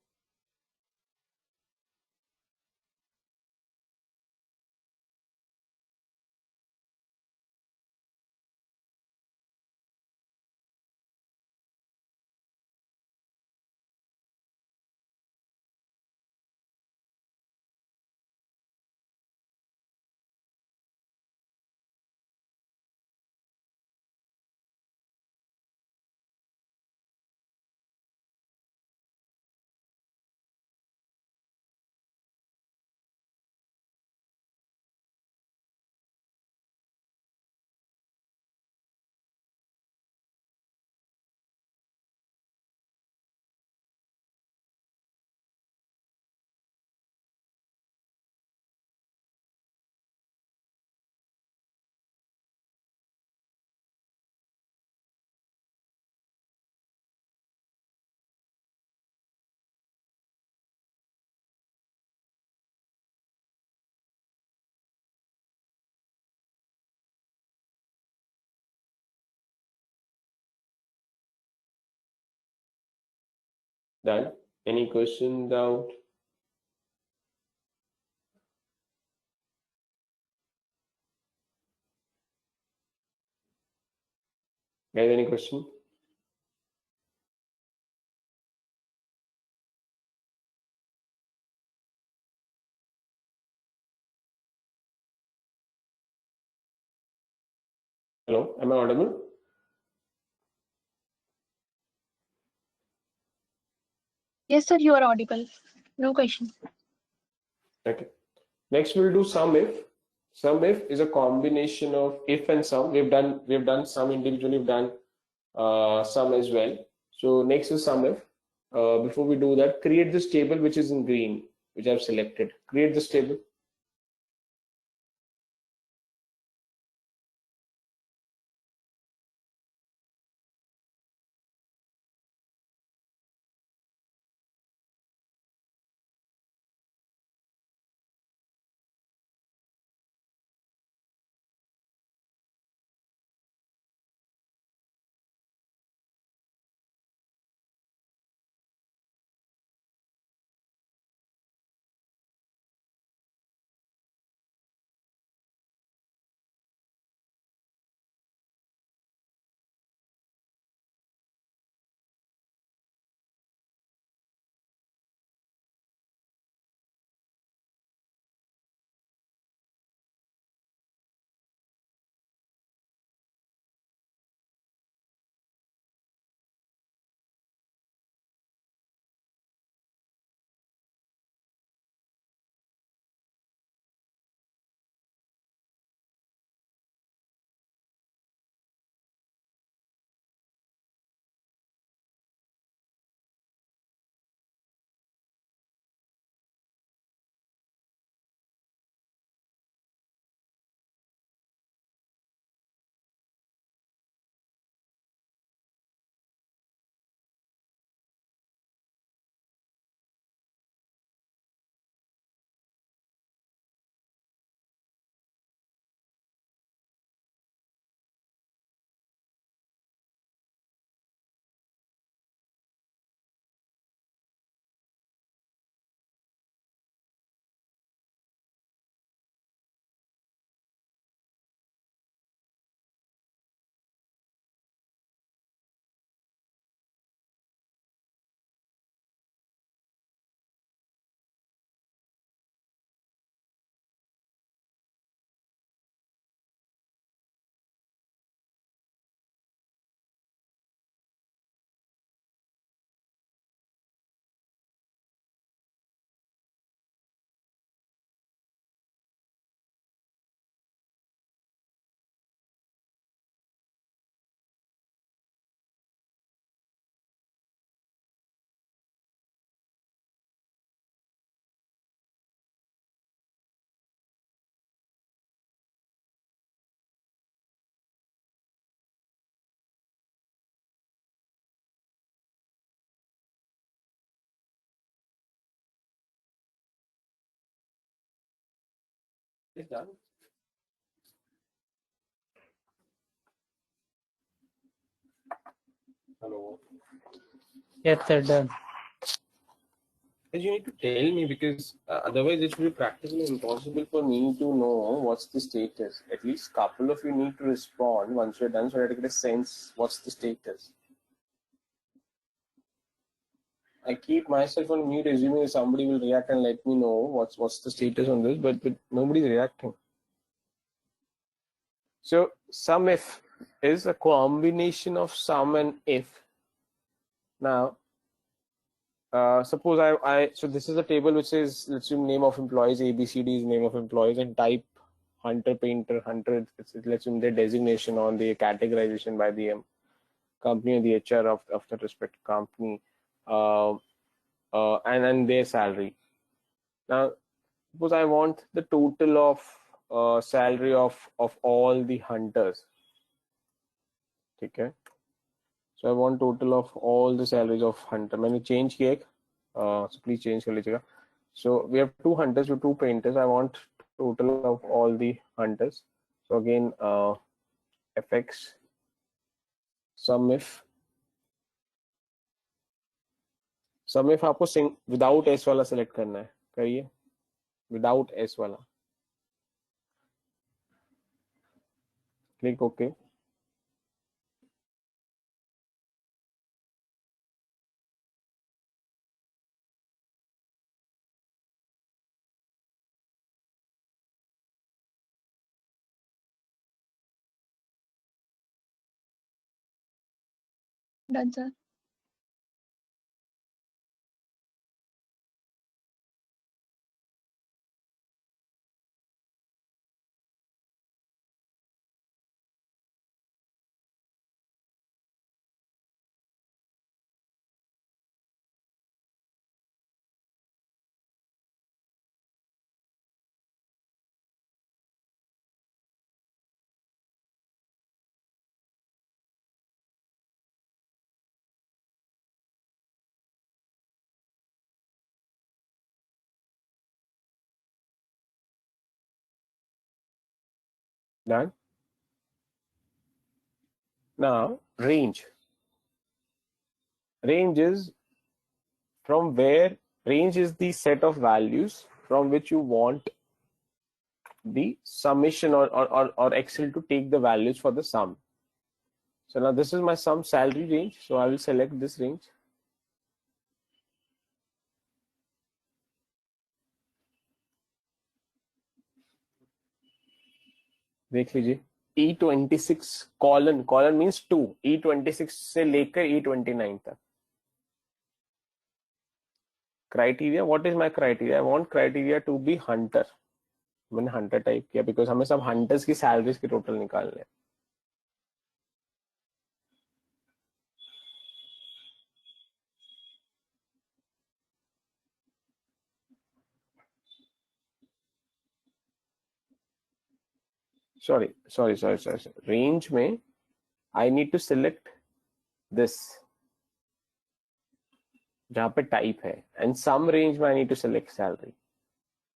Done. Any question, doubt? Guys, any question? Hello, am I audible? Yes, sir, you are audible. No question. Okay. Next, we'll do sum if. Sum if is a combination of if and sum. We've done sum individually. We've done sum as well. So next is sum if. Before we do that, create this table which is in green, which I've selected. Create this table. It's done. Hello. Yes, sir. Done. You need to tell me because otherwise it will be practically impossible for me to know what's the status. At least couple of you need to respond once you're done so that I get a sense what's the status. I keep myself on mute assuming somebody will react and let me know what's the status on this, but nobody's reacting. So sum if is a combination of sum and if. Now suppose so this is a table which says, let's assume name of employees, ABCD is name of employees, and type hunter, painter, 100, let's assume their designation on the categorization by the company and the HR of the respective company, and then their salary. Now suppose I want the total of salary of all the hunters. Okay, so I want total of all the salaries of hunter. मैंने change किया एक, so please change कर लीजिएगा. So we have 2 hunters with 2 painters. I want total of all the hunters. So again fx sum if आपको without s वाला select करना है, करिए without s वाला, click OK. Done, sir. Done. Now range is from where, range is the set of values from which you want the summation or Excel to take the values for the sum. So now this is my sum salary range. So I will select this range. देख लीजिए E26 colon means 2, E26 से लेकर E29 तक. Criteria, what is my criteria? I want criteria to be hunter. मैंने hunter type किया because हमें सब hunters की salaries के total निकालने हैं. Sorry. Range में I need to select this जहाँ पे type है, and some range में I need to select salary.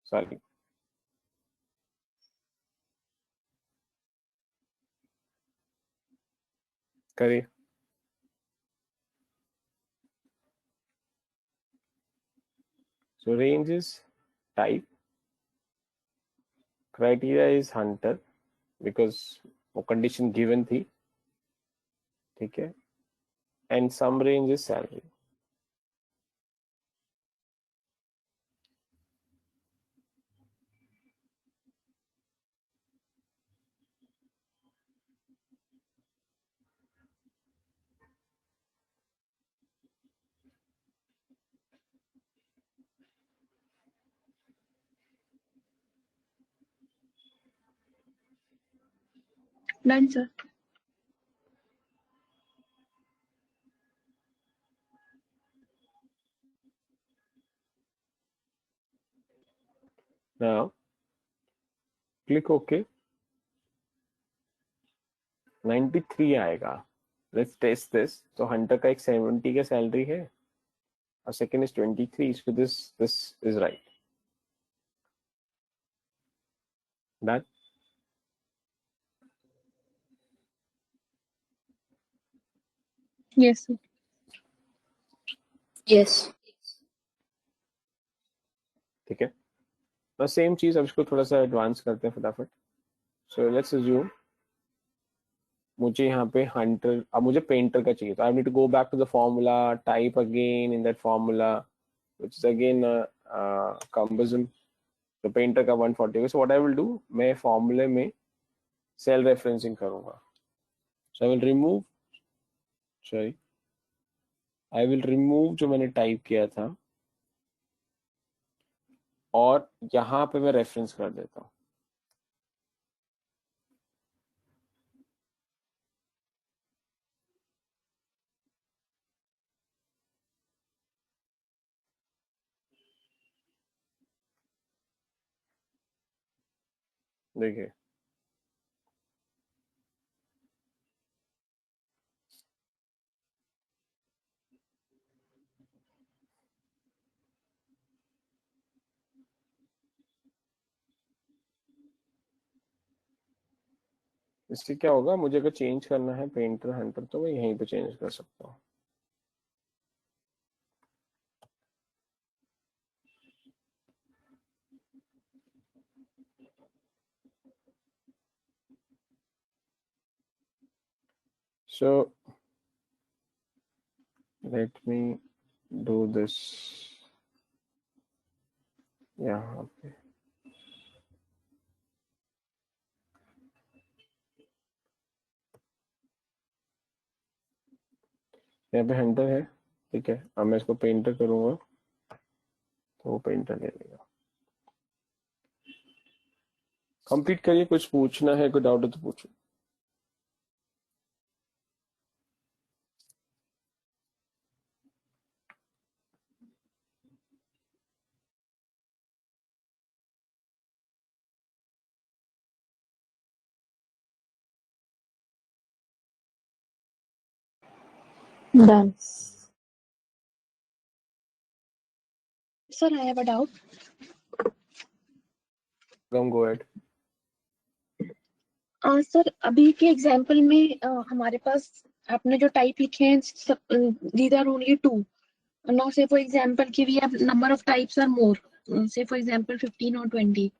Sorry. करिए. So range is type, criteria is hunter because वो condition given थी, ठीक है, and some range is salary. Done, sir. Now click OK. 93 आएगा. Let's test this. So hunter का एक 70 का salary है और second is 23. So this is right. Done? Yes, sir. Yes. ठीक है, बस सेम चीज, अब इसको थोड़ा सा एडवांस करते हैं फटाफट. सो लेट्स अज्यूम मुझे यहाँ पे हंटर, अब मुझे पेंटर का चाहिए, तो I need to go back to the formula, type again in that formula which is again cumbersome. तो पेंटर का 140. So what I will do, मैं फॉर्मूले में सेल रेफरेंसिंग करूंगा. So I will remove, sorry, I will remove जो मैंने type किया था, और यहाँ पे मैं रेफरेंस कर देता हूँ. देखिए, इससे क्या होगा, मुझे अगर चेंज करना है पेंटर हंटर तो मैं यहीं पे चेंज कर सकता हूँ. So let me do this यहाँ पे. यहाँ पे हंटर है, ठीक है. अब मैं इसको पेंटर करूंगा तो वो पेंटर ले लेगा. कंप्लीट करिए, कुछ पूछना है, कोई डाउट है तो पूछो. Done. Sir, I have a doubt. Go ahead. Sir अभी के एग्जांपल में हमारे पास आपने जो टाइप लिखे हैं these are only two. Now say for example कि we have number of types are more. Say for example 15 or 20.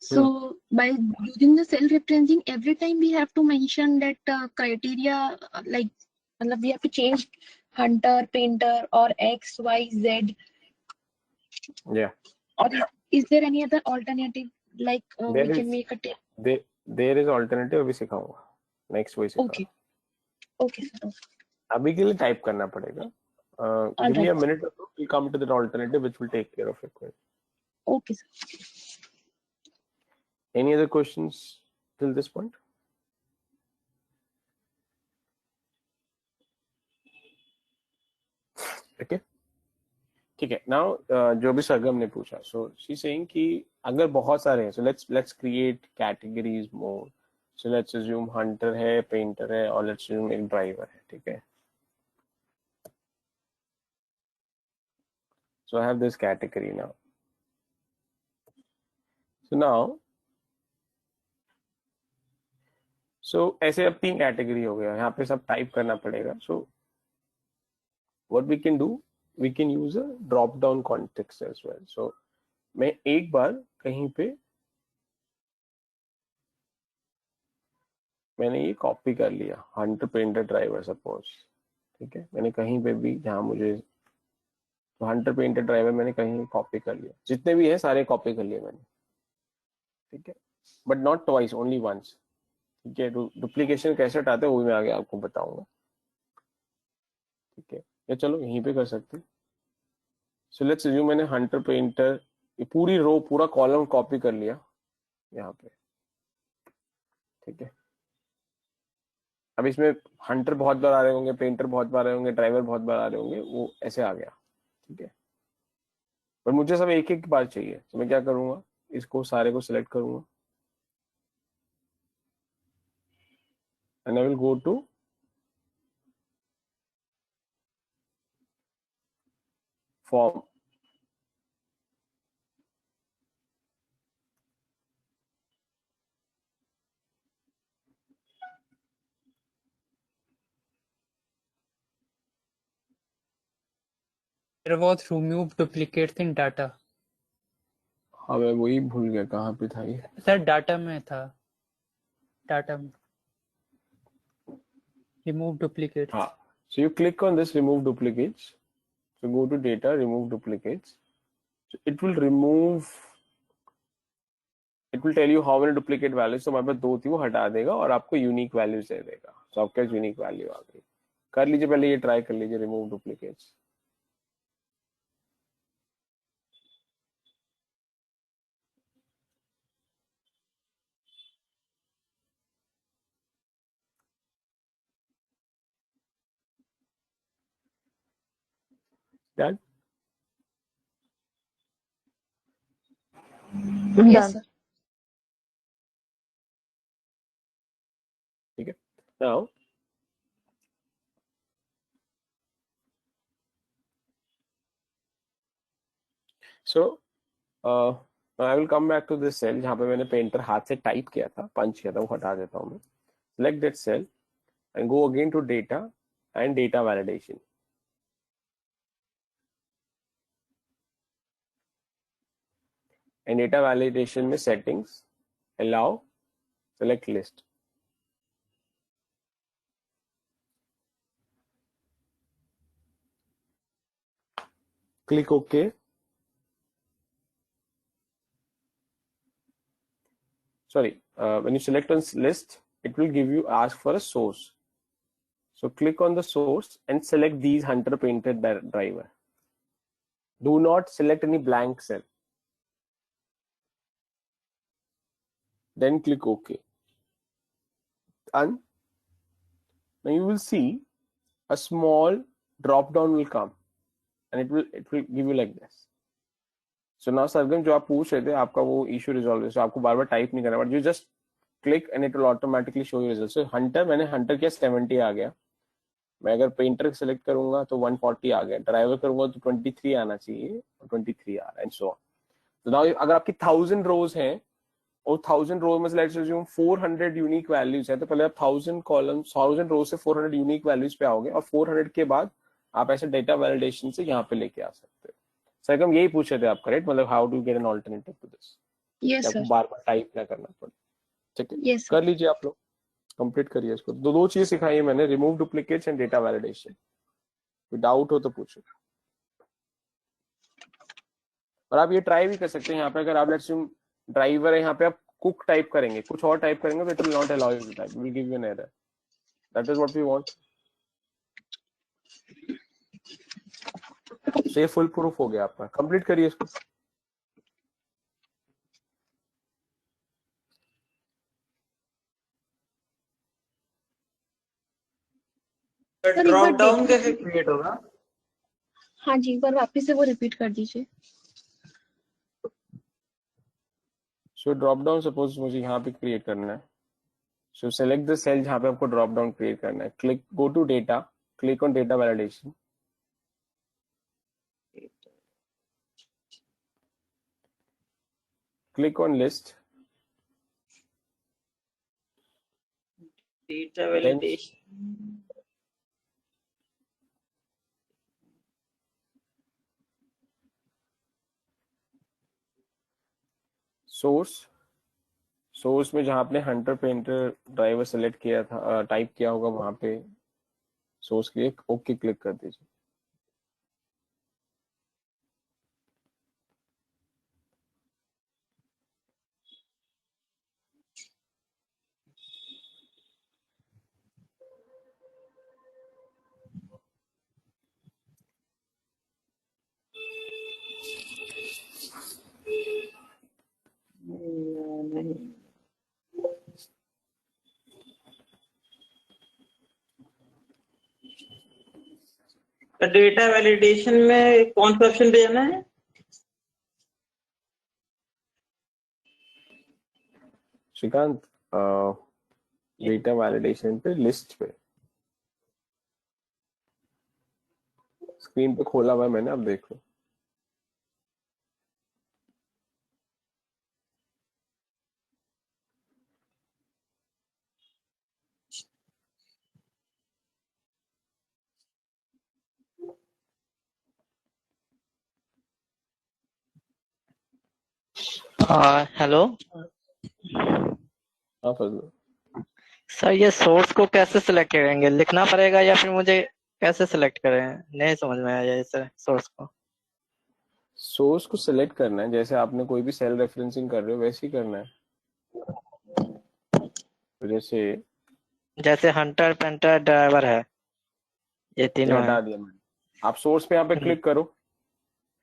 So by using the self-referencing, every time we have to mention that criteria, like we have to change hunter, painter, or X, Y, Z. Yeah. Or is there any other alternative? Like we There can is make a there is alternative, अभी सिखाऊंगा, next वही सिखा. okay, okay, sir. अभी के लिए type करना पड़ेगा. Give me a Alright. minute or two, we'll come to that alternative which will take care of it. Okay, sir. Any other questions till this point? Okay. ठीक है. Now जो भी सरगम ने पूछा, सो शी सेइंग कि अगर बहुत सारे हैं, so let's create categories more. So let's assume Hunter है, पेंटर है, और लेट्स अज्यूम एक ड्राइवर है. ठीक है. So I have this category now. So now, ऐसे अब 3 कैटेगरी हो गया, यहाँ पे सब टाइप करना पड़ेगा. So what we can do, we can use a drop down context as well. So मैं एक बार कहीं पे मैंने ये कॉपी कर लिया, हंटर पेंटर ड्राइवर सपोज. ठीक है, मैंने कहीं पे भी जहाँ मुझे, तो हंटर पेंटर ड्राइवर मैंने कहीं कॉपी कर लिया, जितने भी है सारे कॉपी कर लिए मैंने. ठीक है, but not twice, only once. ठीक है, डुप्लीकेशन कैसे हटाते हैं वो भी मैं आगे आपको बताऊंगा. ठीक है, या चलो यहीं पे कर सकते हैं. सो लेट्स अज्यूम मैंने हंटर पेंटर ये पूरी रो, पूरा कॉलम कॉपी कर लिया यहाँ पे. ठीक है, अब इसमें हंटर बहुत बार आ रहे होंगे, पेंटर बहुत बार आ रहे होंगे, ड्राइवर बहुत बार आ रहे होंगे, वो ऐसे आ गया. ठीक है, पर मुझे सब एक एक बार चाहिए, तो मैं क्या करूंगा, इसको सारे को सिलेक्ट करूंगा and I will go to form. There was remove duplicates in data. हाँ मैं वही भूल गया कहाँ पे था ये. सर डाटा में था. डाटा में. Remove duplicates. हाँ. So you click on this remove duplicates. So go to data, remove duplicates. So it will remove. It will tell you how many duplicate values. तो हमारे पास 2 थी वो हटा देगा और आपको यूनिक वैल्यूज दे देगा. तो आपके पास यूनिक वैल्यू आ गई. कर लीजिए पहले ये ट्राई कर लीजिए remove duplicates. Done? Done. Yes, sir. ठीक है. Now so I will come back to this cell जहाँ पे मैंने पेंटर हाथ से टाइप किया था, पंच किया था, वो हटा देता हूँ मैं. Select that cell and go again to data and data validation. And data validation में settings, allow, select list. Click OK. Sorry, when you select on list, it will give you ask for a source. So click on the source and select these hunter painted driver. Do not select any blank cell. Then click OK. And now you will see a small drop down will come and it will give you like this. So now Sargam जो आप पूछ रहे थे आपका वो issue resolve है. So आपको बार बार type नहीं करना, but you just click and it will automatically show you results. So hunter मैंने hunter किया 70 आ गया. मैं अगर पेंटर सेलेक्ट करूंगा तो 140 आ गया. ड्राइवर करूंगा तो 23 आना चाहिए और 23 आ रहा है. एंड सो तो नाउ अगर आपकी 1000 रोज हैं और 1000 रोज में लेट्स अज्यूम 400 यूनिक वैल्यूज है तो पहले आप 1000 कॉलम्स 1000 रोज से 400 यूनिक वैल्यूज पे आओगे और 400 के बाद आप ऐसे डेटा वैलिडेशन से यहाँ पे लेके आ सकते हो. सर हम यही पूछ रहे थे आप करेक्ट, मतलब how do get an alternative to this. Yes, आपको sir. बार बार टाइप ना करना पड़े. ठीक है, Yes, sir. कर लीजिए आप लोग, कंप्लीट करिए इसको. दो चीज सिखाई है मैंने, remove duplicates and data validation. कोई डाउट हो तो पूछो. और आप ये ट्राई भी कर सकते हैं यहाँ पे, अगर आप लेट्स अज्यूम ड्राइवर है यहाँ पे आप कुक टाइप करेंगे, कुछ और टाइप करेंगे तो it will not allow you to type, will give you an error. That is what we want. से फुल प्रूफ हो गया आपका. कंप्लीट करिए इसको. सर एक बार ड्रॉप डाउन देखिए. कैसे क्रिएट होगा? हाँ जी, एक बार वापस से वो रिपीट कर दीजिए. सो ड्रॉप डाउन सपोज मुझे यहाँ पे क्रिएट करना है. सो सेलेक्ट द सेल जहाँ पे आपको ड्रॉप डाउन क्रिएट करना है. Click go to data, click on data validation. Click on list. Data validation. Source में जहाँ आपने हंटर पेंटर ड्राइवर सेलेक्ट किया था, टाइप किया होगा वहां पे सोर्स के लिए ओके क्लिक कर दीजिए. नहीं. डेटा वैलिडेशन में कौन सा ऑप्शन पे जाना है? श्रीकांत, डेटा वैलिडेशन पे लिस्ट पे स्क्रीन पे खोला हुआ है मैंने, अब देख लो. हेलो हाँ फजल। सर, ये सोर्स को कैसे सिलेक्ट करेंगे? लिखना पड़ेगा या फिर मुझे कैसे सिलेक्ट करें? नहीं समझ में आया इस सोर्स को। सोर्स को सिलेक्ट करना है, जैसे आपने कोई भी सेल रेफरेंसिंग कर रहे हो वैसे ही करना है। तो जैसे हंटर, पेंटर, ड्राइवर है, ये ये तीनों है। हटा दिया मैंने। आप सोर्स पे यहाँ पे क्लिक करो।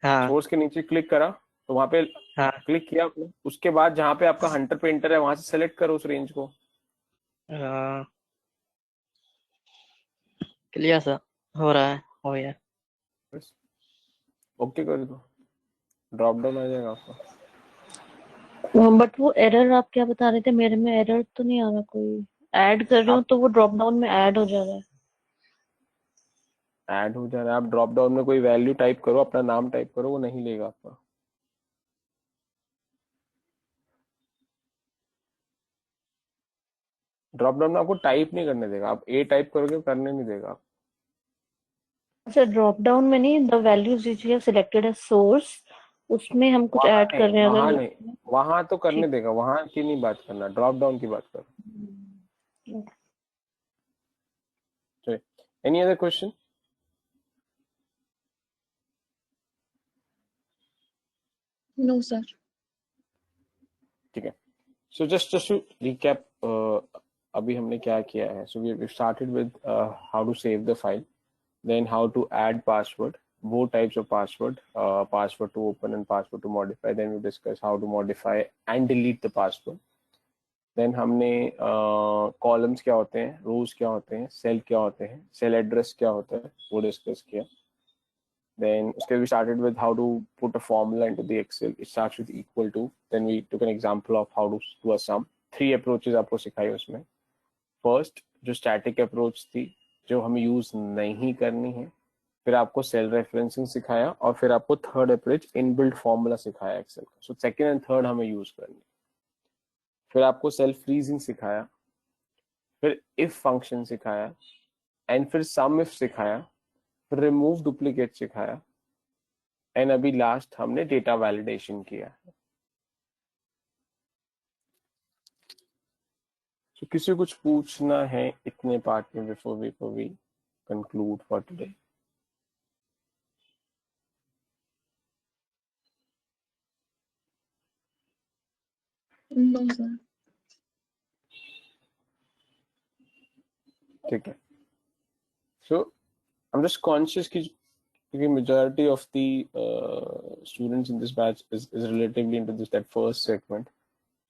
हाँ सोर्स के नीचे क्लिक करा तो वहां पे हाँ क्लिक किया आपने, उसके बाद जहाँ पे आपका हंटर पेंटर है वहां से सेलेक्ट करो उस रेंज को। क्लियर सर, हो रहा है, हो गया। बस ओके कर दो, ड्रॉप डाउन आ जाएगा आपका। बट वो एरर आप क्या बता रहे थे? मेरे में एरर तो नहीं आ रहा कोई। ऐड कर रही हूँ आप तो वो ड्रॉप डाउन में ऐड हो जा रहा है। ऐड हो जा रहा है, आप ड्रॉप डाउन में कोई वैल्यू टाइप करो, अपना नाम टाइप करो, वो नहीं लेगा आपका। ड्रॉप डाउन में आपको टाइप नहीं करने देगा, आप ए टाइप करोगे करने नहीं देगा आप। अच्छा, ड्रॉप डाउन में नहीं, the values which we have selected as source, उसमें हम कुछ वहां ऐड कर नहीं, रहे हैं अगर वहां नहीं, लिखते हैं। वहां तो करने ठीक। देगा, वहां की नहीं बात करना, ड्रॉप डाउन की बात करो। Any other question? No sir. ठीक है। सो जस्ट टू रिकैप, अभी हमने क्या किया है। So we started with how to save the file, then how to add password, both types of password, password to open and password to modify. Then we discuss how to modify and delete the password. Then हमने columns क्या होते हैं, रोज क्या होते हैं, cell क्या होते हैं, सेल एड्रेस क्या होता है, वो डिस्कस किया. Then we started with how to put a formula into the Excel. It starts with equal to. Then we took an example of how to do a sum. 3 approaches आपको सिखाई उसमें. First जो static approach थी, जो हमें use नहीं करनी है. फिर आपको सेल रेफरेंसिंग सिखाया और फिर आपको थर्ड अप्रोच इनबिल्ट फॉर्मूला सिखाया एक्सेल का. सो सेकंड एंड थर्ड हमें यूज करनी. फिर आपको सेल फ्रीजिंग सिखाया, फिर इफ फंक्शन सिखाया, एंड फिर सम इफ सिखाया, फिर रिमूव डुप्लीकेट सिखाया, एंड अभी लास्ट हमने डेटा वैलिडेशन किया. तो किसी को कुछ पूछना है इतने पार्ट में before we conclude for today? No sir. ठीक है. So I am just conscious कि क्योंकि majority of the students in this batch is relatively into this that first segment.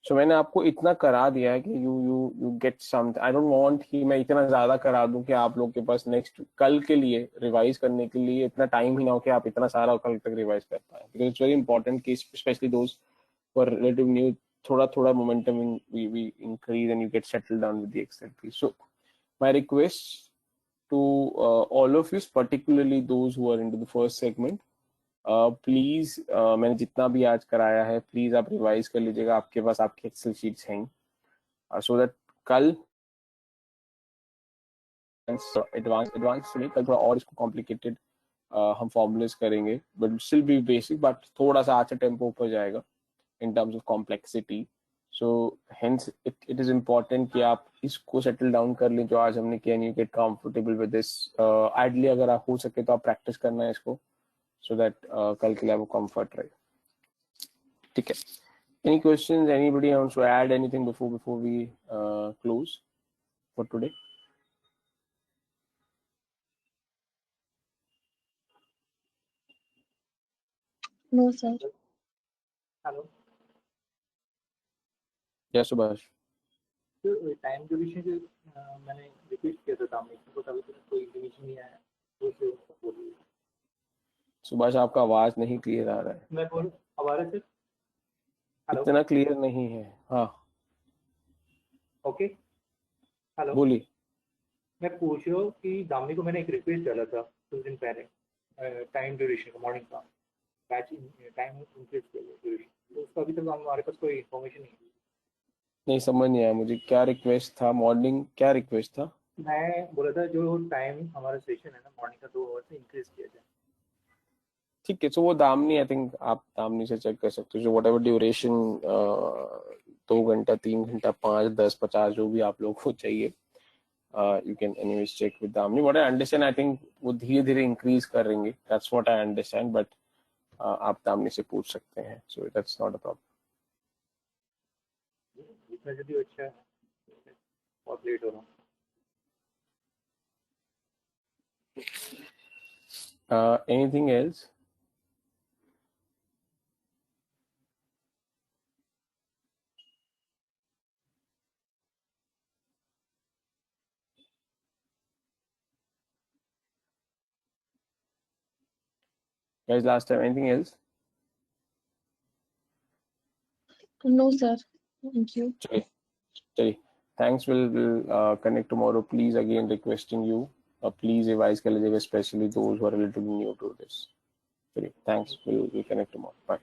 So मैंने आपको इतना करा दिया है कि you get something. I don't want कि मैं इतना ज्यादा करा दूं कि आप लोग के पास नेक्स्ट कल के लिए रिवाइज करने के लिए इतना टाइम ही ना हो कि आप इतना सारा कल तक रिवाइज कर पाए. Because it's very important कि especially those who are relative new, थोड़ा थोड़ा momentum we increase and you get settled down with the Excel piece. So my request to all of you, particularly those who are into the first segment, please मैंने जितना भी आज कराया है please आप revise कर लीजिएगा. आपके पास आपके एक्सेल शीट्स हैं, सो दैट कल एडवांस नहीं, कल थोड़ा और इसको कॉम्प्लिकेटेड हम फॉर्मूलेस करेंगे, but still be basic, but थोड़ा सा आज टेम्पो ऊपर जाएगा in terms of complexity. So hence it is important कि आप इसको सेटल डाउन कर लें जो आज हमने किया. You get comfortable with this. Ideally अगर आप हो सके तो आप प्रैक्टिस करना है इसको, so that कल के लिए आपको कंफर्ट रहे. ठीक है. Any questions? Anybody wants to add anything before we close for today? No sir. Hello Yes, Subhash. Time duration जो मैंने रिपीट किया था दामनी को, तभी तक कोई डिवीजन नहीं आया तो फिर उसको बोलिए. सुभाष आपका आवाज नहीं क्लियर आ रहा है. मैं बोल अब आ रहा है सर? हेलो इतना क्लियर नहीं है. हाँ ओके. हेलो बोलिए. मैं पूछ रहा हूँ कि दामनी को मैंने एक रिक्वेस्ट डाला था कुछ दिन पहले टाइम ड्यूरेशन का, मॉर्निंग का बैच टाइम इंक्रीज के लिए ड्यूरेशन, तो उसका अभी तक हमारे पास कोई इन्फॉर्मेशन नहीं है. नहीं समझ नहीं आया मुझे, क्या रिक्वेस्ट था? मॉर्निंग क्या रिक्वेस्ट था? मैं बोला था जो टाइम हमारा सेशन है ना मॉर्निंग का 2 आवर से इंक्रीज किया जाए. ठीक है, सो वो दामनी, आई थिंक आप दामनी से चेक कर सकते हो, जो वट एवर ड्यूरेशन 2 घंटा 3 घंटा 5 10 50 जो भी आप लोग को चाहिए, you can anyways check with Damini. What I understand, I think वो धीरे धीरे इंक्रीज करेंगे, that's what I understand, but आप दामनी से पूछ सकते हैं, so that's not a problem. जितना जल्दी अच्छा है, बहुत लेट हो रहा हूँ. Anything else? Guys, last time, anything else? No, sir. Thank you. चलिए, thanks. We'll connect tomorrow. Please, again requesting you, please revise कर लीजिएगा, especially those who are relatively new to this. चलिए, thanks. We'll connect tomorrow. Bye.